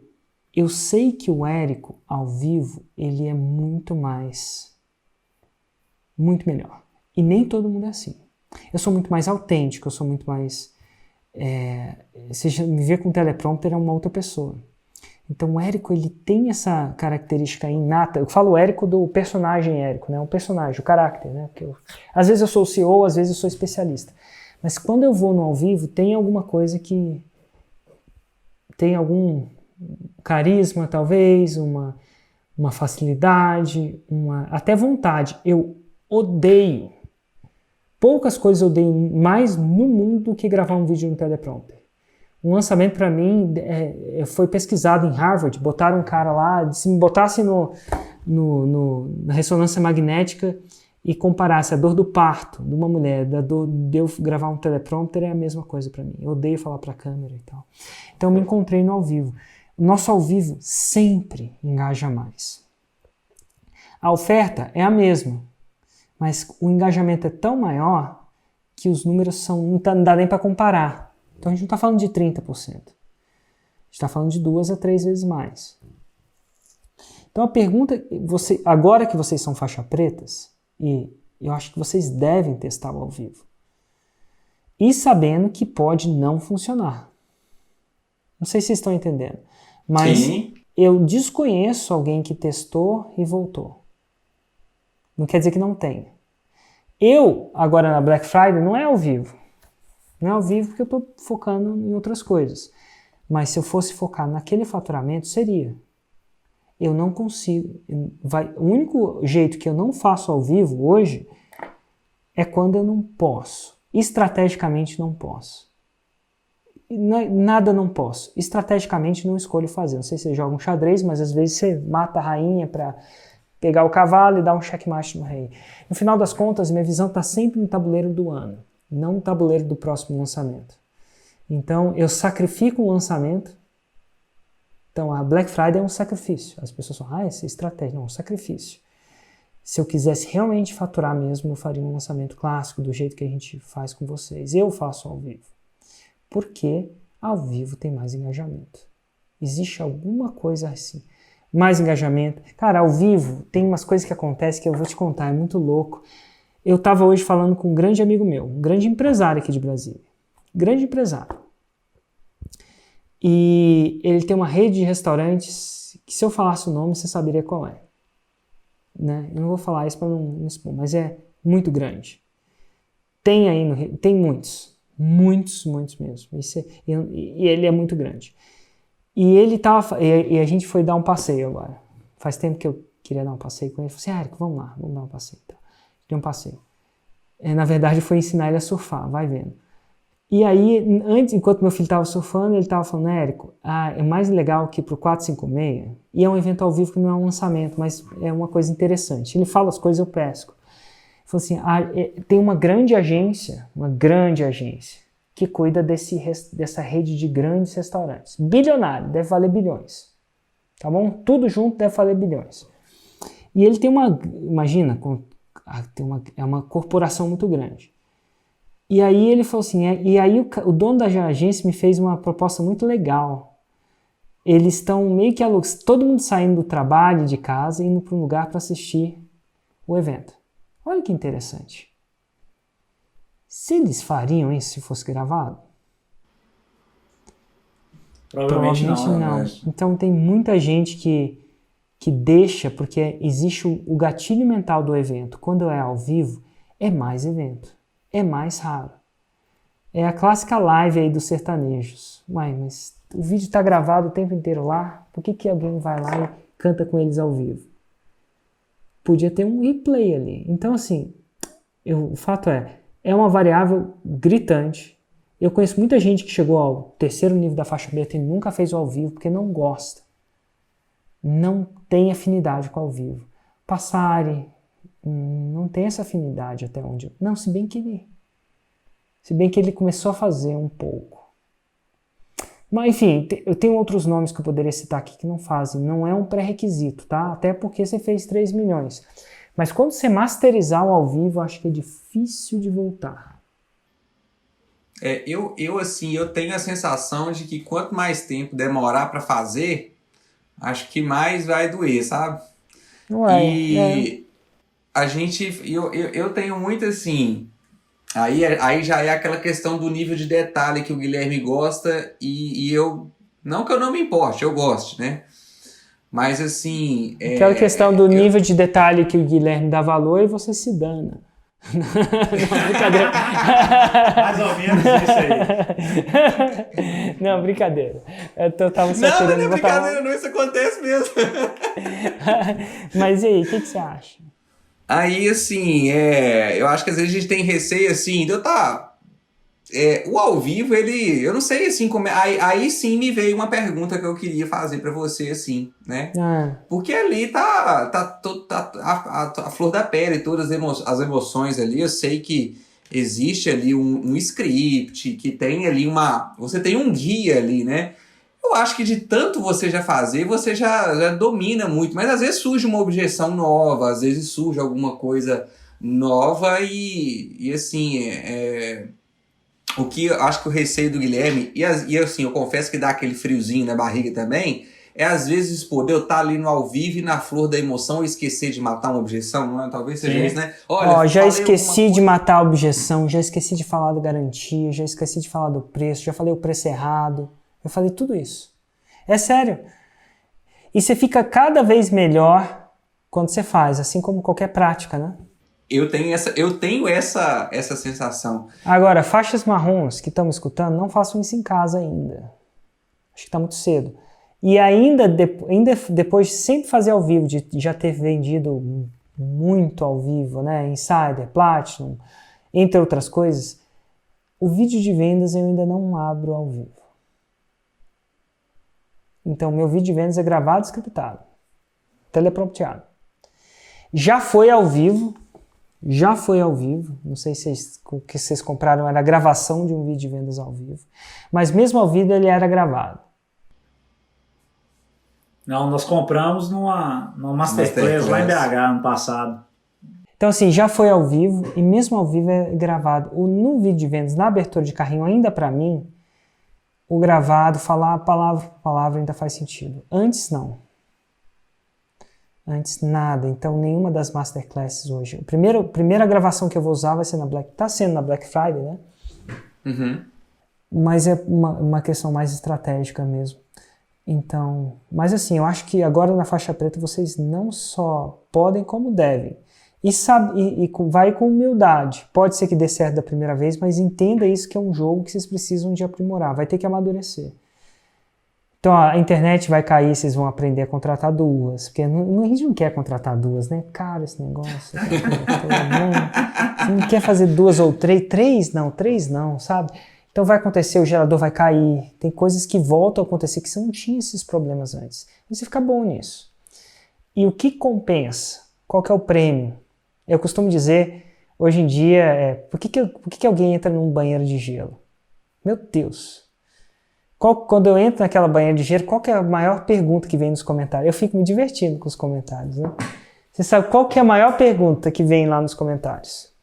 Eu sei que o Érico ao vivo, ele é muito melhor. E nem todo mundo é assim. Eu sou muito mais autêntico, eu sou muito mais... você me vê com o teleprompter é uma outra pessoa. Então o Érico, ele tem essa característica inata. Eu falo o Érico do personagem Érico, né? Um personagem, o caráter, né? Porque às vezes eu sou o CEO, às vezes eu sou especialista. Mas quando eu vou no ao vivo, tem alguma coisa que tem algum carisma, talvez, uma facilidade, até vontade. Eu odeio. Poucas coisas eu odeio mais no mundo do que gravar um vídeo no teleprompter. Um lançamento para mim foi pesquisado em Harvard, botaram um cara lá, se me botasse na ressonância magnética e comparasse a dor do parto de uma mulher, da dor de eu gravar um teleprompter, é a mesma coisa para mim. Eu odeio falar para a câmera e tal. Então eu me encontrei no ao vivo. O nosso ao vivo sempre engaja mais. A oferta é a mesma, mas o engajamento é tão maior que os números não dá nem para comparar. Então a gente não está falando de 30%. A gente está falando de 2 a 3 vezes mais. Então a pergunta, agora que vocês são faixa pretas, e eu acho que vocês devem testar o ao vivo. E sabendo que pode não funcionar. Não sei se vocês estão entendendo. Mas Sim. Eu desconheço alguém que testou e voltou. Não quer dizer que não tenha. Eu, agora na Black Friday, não é ao vivo. Não é ao vivo porque eu estou focando em outras coisas. Mas se eu fosse focar naquele faturamento, seria. Eu não consigo. O único jeito que eu não faço ao vivo hoje é quando eu não posso. Estrategicamente não posso. Nada não posso. Estrategicamente não escolho fazer. Não sei se você joga um xadrez, mas às vezes você mata a rainha para pegar o cavalo e dar um checkmate no rei. No final das contas, minha visão está sempre no tabuleiro do ano, não no tabuleiro do próximo lançamento. Então, eu sacrifico o lançamento. Então, a Black Friday é um sacrifício. As pessoas falam, essa é estratégia. Não, é um sacrifício. Se eu quisesse realmente faturar mesmo, eu faria um lançamento clássico, do jeito que a gente faz com vocês. Eu faço ao vivo. Porque ao vivo tem mais engajamento. Existe alguma coisa assim. Mais engajamento. Cara, ao vivo tem umas coisas que acontecem que eu vou te contar, é muito louco. Eu estava hoje falando com um grande amigo meu, um grande empresário aqui de Brasília. Grande empresário. E ele tem uma rede de restaurantes que, se eu falasse o nome, você saberia qual é. Né? Eu não vou falar isso para não expor, mas é muito grande. Tem aí no Rio, tem muitos mesmo. E ele é muito grande. E a gente foi dar um passeio agora. Faz tempo que eu queria dar um passeio com ele. Ele falou assim, Érico, vamos lá, vamos dar um passeio. Então, deu um passeio. Na verdade, foi ensinar ele a surfar, vai vendo. E aí, enquanto meu filho estava surfando, ele estava falando, Érico, é mais legal que pro 456, e é um evento ao vivo que não é um lançamento, mas é uma coisa interessante. Ele fala as coisas, eu pesco. Ele falou assim, tem uma grande agência, que cuida dessa rede de grandes restaurantes. Bilionário, deve valer bilhões. Tá bom? Tudo junto deve valer bilhões. E ele tem imagina, é uma corporação muito grande. E aí ele falou assim, e aí o dono da agência me fez uma proposta muito legal. Eles estão meio que todo mundo saindo do trabalho, de casa, indo para um lugar para assistir o evento. Olha que interessante. Se eles fariam isso se fosse gravado? Provavelmente não. Então tem muita gente que deixa, porque existe o gatilho mental do evento. Quando é ao vivo, é mais evento. É mais raro. É a clássica live aí dos sertanejos. Mas o vídeo está gravado o tempo inteiro lá, por que alguém vai lá e canta com eles ao vivo? Podia ter um replay ali. Então, assim, o fato é uma variável gritante. Eu conheço muita gente que chegou ao 3º nível da faixa preta e nunca fez o ao vivo porque não gosta. Não tem afinidade com o ao vivo. Passare não tem essa afinidade até onde... Não, se bem que ele começou a fazer um pouco. Mas, enfim, eu tenho outros nomes que eu poderia citar aqui que não fazem. Não é um pré-requisito, tá? Até porque você fez 3 milhões. Mas quando você masterizar o ao vivo, acho que é difícil de voltar. Eu tenho a sensação de que quanto mais tempo demorar para fazer, acho que mais vai doer, sabe? A gente, eu tenho muito assim, aí já é aquela questão do nível de detalhe que o Guilherme gosta e eu, não que eu não me importe, eu gosto, né? Mas assim... Aquela questão do nível de detalhe que o Guilherme dá valor e você se dana. Não, brincadeira. Mais ou menos isso aí. Não, brincadeira. Eu tava só não é brincadeira, não, isso acontece mesmo. Mas e aí, o que você acha? Aí, assim, eu acho que às vezes a gente tem receio, assim, de eu estar o ao vivo, eu não sei assim como é. Aí sim me veio uma pergunta que eu queria fazer pra você, assim, né? Porque ali tá a flor da pele, todas as emoções ali. Eu sei que existe ali um script, que tem ali você tem um guia ali, né? Eu acho que de tanto você já fazer, você já domina muito, mas às vezes surge uma objeção nova, às vezes surge alguma coisa nova e assim, o que eu acho que o receio do Guilherme, e assim, eu confesso que dá aquele friozinho na barriga também, às vezes poder eu estar ali no ao vivo e na flor da emoção e esquecer de matar uma objeção, não é? Talvez seja isso, né? Olha, já esqueci de matar a objeção, já esqueci de falar da garantia, já esqueci de falar do preço, já falei o preço errado, eu falei tudo isso. É sério. E você fica cada vez melhor quando você faz, assim como qualquer prática, né? Eu tenho essa sensação. Agora, faixas marrons que estão escutando, não façam isso em casa ainda. Acho que está muito cedo. E ainda depois de sempre fazer ao vivo, de já ter vendido muito ao vivo, né? Insider, Platinum, entre outras coisas, o vídeo de vendas eu ainda não abro ao vivo. Então, meu vídeo de vendas é gravado e scriptado, teleprompteado. Já foi ao vivo, não sei se o que vocês compraram era a gravação de um vídeo de vendas ao vivo, mas mesmo ao vivo ele era gravado. Não, nós compramos numa Masterclass lá em BH ano passado. Então assim, já foi ao vivo e mesmo ao vivo é gravado. No vídeo de vendas, na abertura de carrinho, ainda para mim, o gravado, falar palavra por palavra ainda faz sentido. Antes não. Antes nada, então nenhuma das Masterclasses hoje. A primeira gravação que eu vou usar vai ser tá sendo na Black Friday, né? Uhum. Mas é uma questão mais estratégica mesmo. Então, mas assim, eu acho que agora na faixa preta vocês não só podem como devem. E vai com humildade. Pode ser que dê certo da primeira vez, mas entenda isso que é um jogo que vocês precisam de aprimorar. Vai ter que amadurecer. Então a internet vai cair, vocês vão aprender a contratar duas. Porque a gente não quer contratar duas, né? Caro esse negócio. Você não quer fazer duas ou três? Três não, sabe? Então vai acontecer, o gerador vai cair. Tem coisas que voltam a acontecer que você não tinha esses problemas antes. E você fica bom nisso. E o que compensa? Qual que é o prêmio? Eu costumo dizer, hoje em dia, por que alguém entra num banheiro de gelo? Meu Deus! Quando eu entro naquela banheira de gelo, qual que é a maior pergunta que vem nos comentários? Eu fico me divertindo com os comentários, né? Você sabe qual que é a maior pergunta que vem lá nos comentários?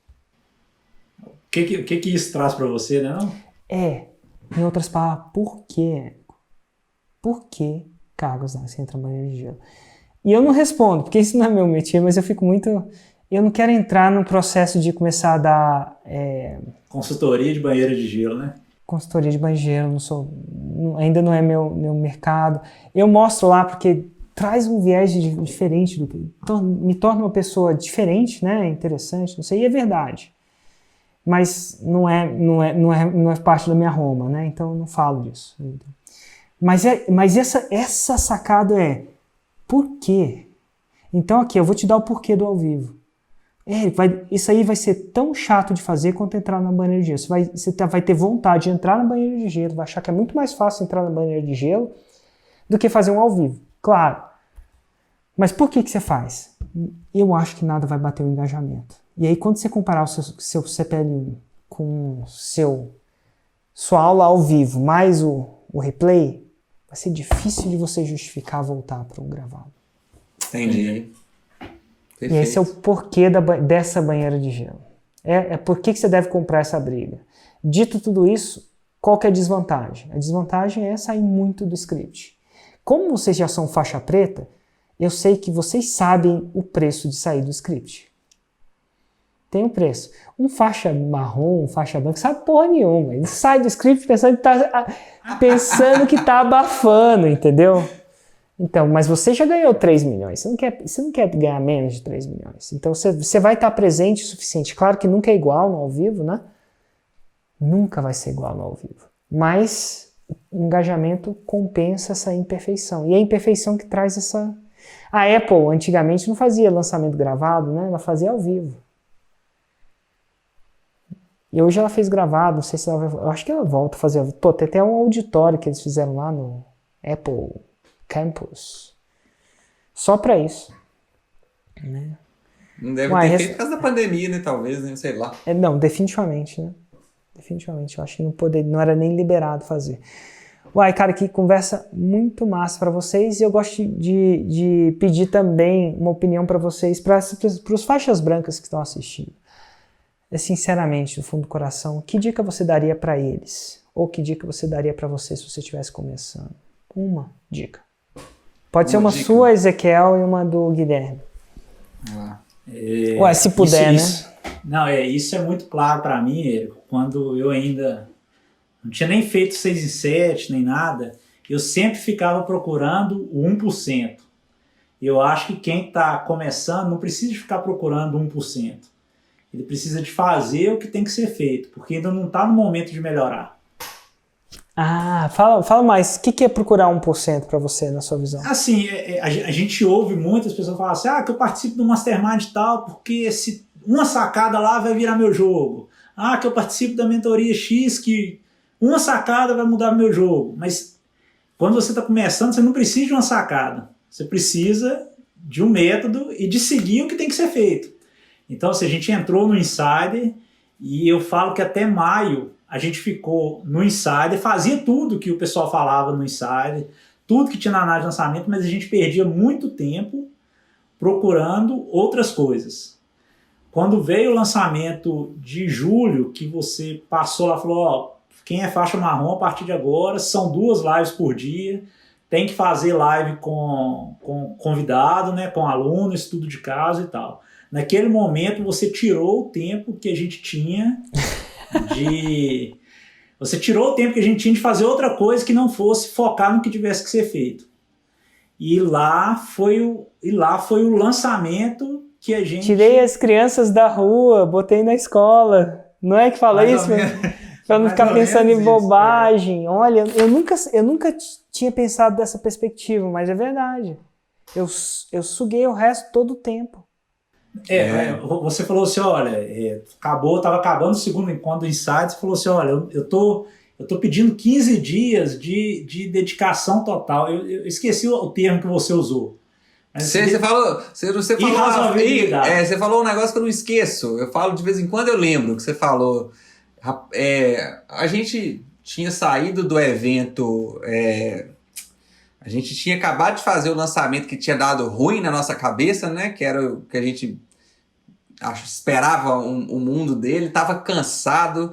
O que isso traz para você, né? Não? Em outras palavras, por quê? Por que cargos você entra na banheira de gelo? E eu não respondo, porque isso não é meu métier, mas eu fico muito... Eu não quero entrar num processo de começar a dar... Consultoria de banheira de gelo, né? Consultoria de banheiro, ainda não é meu mercado. Eu mostro lá porque traz um viés diferente, me torna uma pessoa diferente, né? Interessante, não sei, e é verdade. Mas não é parte da minha Roma, né? Então eu não falo disso. Mas essa sacada por quê? Então aqui, eu vou te dar o porquê do ao vivo. Isso aí vai ser tão chato de fazer quanto entrar na banheira de gelo. Você vai ter vontade de entrar na banheira de gelo, vai achar que é muito mais fácil entrar na banheira de gelo do que fazer um ao vivo. Claro. Mas por que você faz? Eu acho que nada vai bater o engajamento. E aí quando você comparar o seu CPL1 com sua aula ao vivo mais o replay, vai ser difícil de você justificar voltar para o gravado. Entendi. Perfeito. E esse é o porquê dessa banheira de gelo. Por que você deve comprar essa briga. Dito tudo isso, qual que é a desvantagem? A desvantagem é sair muito do script. Como vocês já são faixa preta, eu sei que vocês sabem o preço de sair do script. Tem um preço. Um faixa marrom, um faixa branca, sabe porra nenhuma. Ele sai do script pensando que tá abafando, entendeu? Então, mas você já ganhou 3 milhões, você não quer ganhar menos de 3 milhões. Então você vai estar presente o suficiente. Claro que nunca é igual no ao vivo, né? Nunca vai ser igual no ao vivo. Mas o engajamento compensa essa imperfeição. E é a imperfeição que traz essa... A Apple antigamente não fazia lançamento gravado, né? Ela fazia ao vivo. E hoje ela fez gravado, não sei se ela vai... Eu acho que ela volta a fazer... Pô, tem até um auditório que eles fizeram lá no Apple Campus. Só pra isso. Né? Não deve ter feito por causa da pandemia, né? Talvez, né? Sei lá. Não, definitivamente, né? Definitivamente. Eu acho que não era nem liberado fazer. Uai, cara, que conversa muito massa pra vocês. E eu gosto de pedir também uma opinião pra vocês, para os faixas brancas que estão assistindo. Sinceramente, do fundo do coração, que dica você daria pra eles? Ou que dica você daria pra você se você estivesse começando? Uma dica. Pode ser uma dica. Sua, Ezequiel, e uma do Guilherme. Ué, se puder, né? Não, isso é muito claro pra mim, Érico. Quando eu ainda não tinha nem feito 6 em 7, nem nada, eu sempre ficava procurando o 1%. Eu acho que quem está começando não precisa ficar procurando 1%. Ele precisa de fazer o que tem que ser feito, porque ainda não está no momento de melhorar. Fala mais. O que é procurar 1% para você, na sua visão? Assim, a gente ouve muitas pessoas falar assim, que eu participo do Mastermind e tal, porque uma sacada lá vai virar meu jogo. Que eu participo da mentoria X, que uma sacada vai mudar meu jogo. Mas quando você está começando, você não precisa de uma sacada. Você precisa de um método e de seguir o que tem que ser feito. Então, a gente entrou no Insider e eu falo que até maio a gente ficou no Insider, fazia tudo que o pessoal falava no Insider, tudo que tinha na análise de lançamento, mas a gente perdia muito tempo procurando outras coisas. Quando veio o lançamento de julho, que você passou lá e falou, quem é faixa marrom a partir de agora, são 2 lives por dia, tem que fazer live com convidado, né, com aluno, estudo de caso e tal. Naquele momento você tirou o tempo que a gente tinha de fazer outra coisa que não fosse focar no que tivesse que ser feito. E lá foi o lançamento que a gente... Tirei as crianças da rua, botei na escola. Não é que fala isso? Para não ficar pensando em bobagem. Olha, eu nunca tinha pensado dessa perspectiva, mas é verdade. Eu suguei o resto todo o tempo. Você falou assim, olha, estava acabando o segundo encontro do Insight, você falou assim, olha, eu tô pedindo 15 dias de dedicação total. Eu esqueci o termo que você usou. Você falou você falou um negócio que eu não esqueço. Eu falo de vez em quando, eu lembro que você falou. A gente tinha saído do evento, a gente tinha acabado de fazer o lançamento que tinha dado ruim na nossa cabeça, né? Que era o que a gente esperava o mundo dele, estava cansado.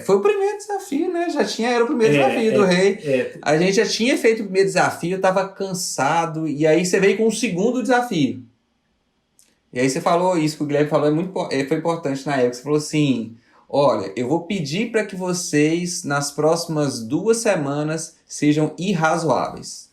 Foi o primeiro desafio, né? Era o primeiro desafio do Rei. A gente já tinha feito o primeiro desafio, estava cansado, e aí você veio com o segundo desafio. E aí você falou isso que o Guilherme falou, foi importante na época. Você falou assim, olha, eu vou pedir para que vocês, nas próximas 2 semanas, sejam irrazoáveis.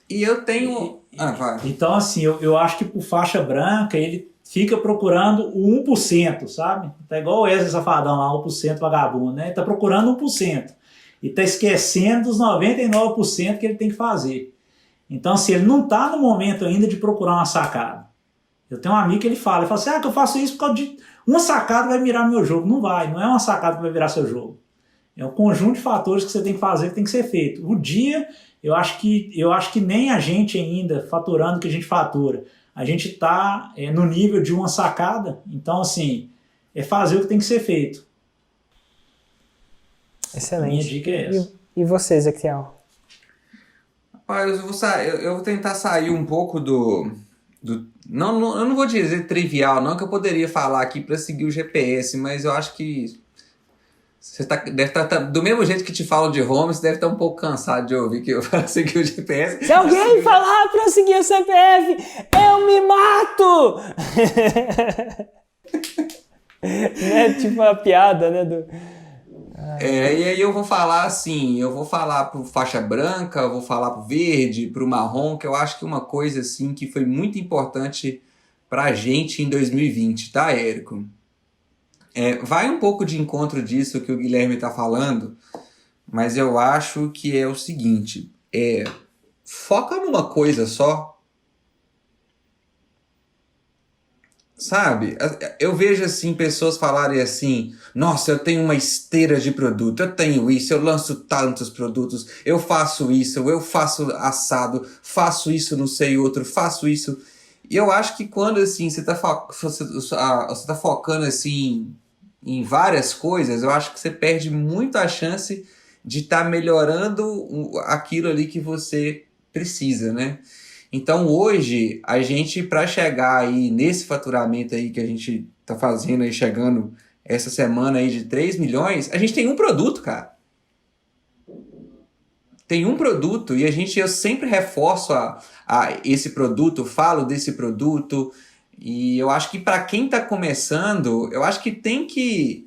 E eu tenho... vai. Então, assim, eu acho que por faixa branca, ele fica procurando o 1%, sabe? Tá igual o Wesley Safadão lá, 1% vagabundo, né? Ele tá procurando 1%. E tá esquecendo dos 99% que ele tem que fazer. Então, assim, ele não tá no momento ainda de procurar uma sacada. Eu tenho um amigo que ele fala assim, que eu faço isso por causa de... Uma sacada vai virar meu jogo. Não é uma sacada que vai virar seu jogo. É um conjunto de fatores que você tem que fazer, que tem que ser feito. O dia, eu acho que nem a gente ainda, faturando o que a gente fatura, a gente está no nível de uma sacada. Então, assim, é fazer o que tem que ser feito. Excelente. Minha dica é essa. E você, Ezequiel? Rapaz, eu vou tentar sair um pouco do não, eu não vou dizer trivial, não, que eu poderia falar aqui para seguir o GPS, mas eu acho que você deve estar do mesmo jeito que te falam de home, você deve estar um pouco cansado de ouvir que eu falo seguir o GPS. Se alguém falar para eu seguir o CPF, eu me mato! Né? Tipo uma piada, né? E aí eu vou falar assim, eu vou falar pro faixa branca, eu vou falar pro verde, pro marrom, que eu acho que uma coisa assim que foi muito importante pra gente em 2020, tá, Érico? Vai um pouco de encontro disso que o Guilherme tá falando, mas eu acho que é o seguinte, foca numa coisa só. Sabe? Eu vejo assim pessoas falarem assim: nossa, eu tenho uma esteira de produto, eu tenho isso, eu lanço tantos produtos, eu faço isso, eu faço assado, faço isso, não sei outro, faço isso. E eu acho que quando assim você tá focando assim em várias coisas, eu acho que você perde muito a chance de estar melhorando aquilo ali que você precisa, né? Então hoje, a gente, para chegar aí nesse faturamento aí que a gente tá fazendo aí, chegando essa semana aí de 3 milhões, a gente tem um produto, cara. Tem um produto e eu sempre reforço esse produto, falo desse produto, e eu acho que para quem tá começando, eu acho que tem que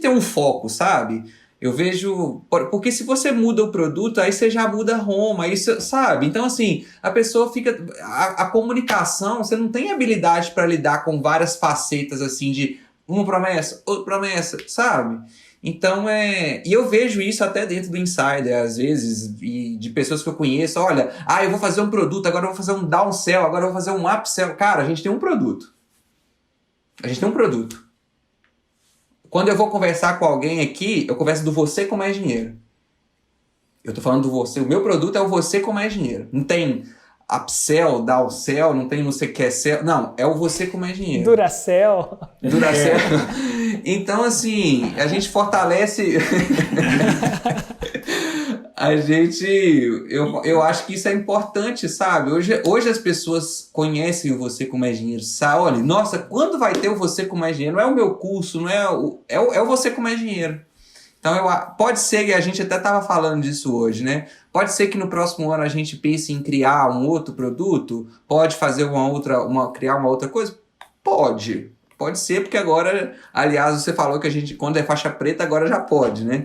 ter um foco, sabe? Eu vejo, porque se você muda o produto, aí você já muda a Roma, aí você, sabe? Então assim, a pessoa fica, a comunicação, você não tem habilidade para lidar com várias facetas assim de uma promessa, outra promessa, sabe? Então e eu vejo isso até dentro do Insider, às vezes, e de pessoas que eu conheço, olha, eu vou fazer um produto, agora eu vou fazer um downsell, agora eu vou fazer um upsell. Cara, a gente tem um produto. A gente tem um produto. Quando eu vou conversar com alguém aqui, eu converso do você com mais dinheiro. Eu tô falando do você, o meu produto é o você com mais dinheiro. Não tem upsell, downsell, não tem não sei o que é sell. Não, é o você com mais dinheiro. Duracell. Então, assim, a gente fortalece... Eu acho que isso é importante, sabe? Hoje as pessoas conhecem o Você com Mais Dinheiro, sabe? Olha, nossa, quando vai ter o Você com Mais Dinheiro? Não é o meu curso, não é o Você com Mais Dinheiro. Então, pode ser que a gente até estava falando disso hoje, né? Pode ser que no próximo ano a gente pense em criar um outro produto, pode fazer criar uma outra coisa? Pode ser, porque agora, aliás, você falou que a gente, quando é faixa preta, agora já pode, né?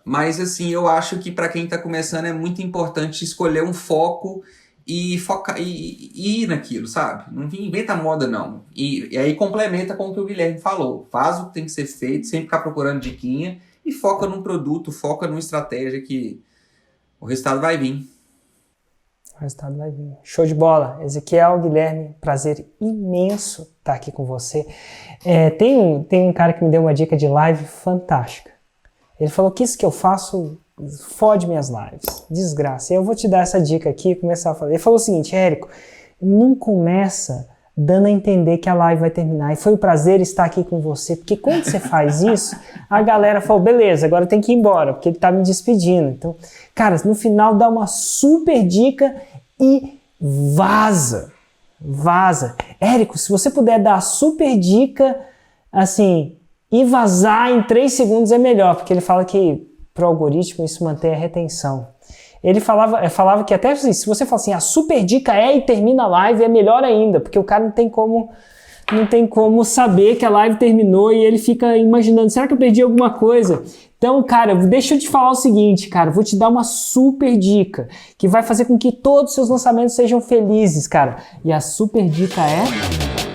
Mas assim, eu acho que para quem está começando é muito importante escolher um foco e focar e ir naquilo, sabe? Não inventa moda, não. E aí complementa com o que o Guilherme falou. Faz o que tem que ser feito, sem ficar procurando diquinha, e foca num produto, foca numa estratégia que o resultado vai vir. O resultado vai vir. Show de bola. Ezequiel, Guilherme, prazer imenso estar aqui com você. Tem um cara que me deu uma dica de live fantástica. Ele falou que isso que eu faço fode minhas lives. Desgraça. E eu vou te dar essa dica aqui e começar a falar. Ele falou o seguinte: Érico, não começa dando a entender que a live vai terminar. E foi um prazer estar aqui com você. Porque quando você faz isso, a galera fala, beleza, agora tem que ir embora, porque ele tá me despedindo. Então, cara, no final dá uma super dica e vaza. Érico, se você puder dar a super dica, assim... E vazar em 3 segundos é melhor, porque ele fala que pro algoritmo isso mantém a retenção. Ele falava que até assim, se você fala assim, a super dica e termina a live, é melhor ainda, porque o cara não tem como saber que a live terminou e ele fica imaginando, será que eu perdi alguma coisa? Então, cara, deixa eu te falar o seguinte, cara, vou te dar uma super dica que vai fazer com que todos os seus lançamentos sejam felizes, cara. E a super dica é...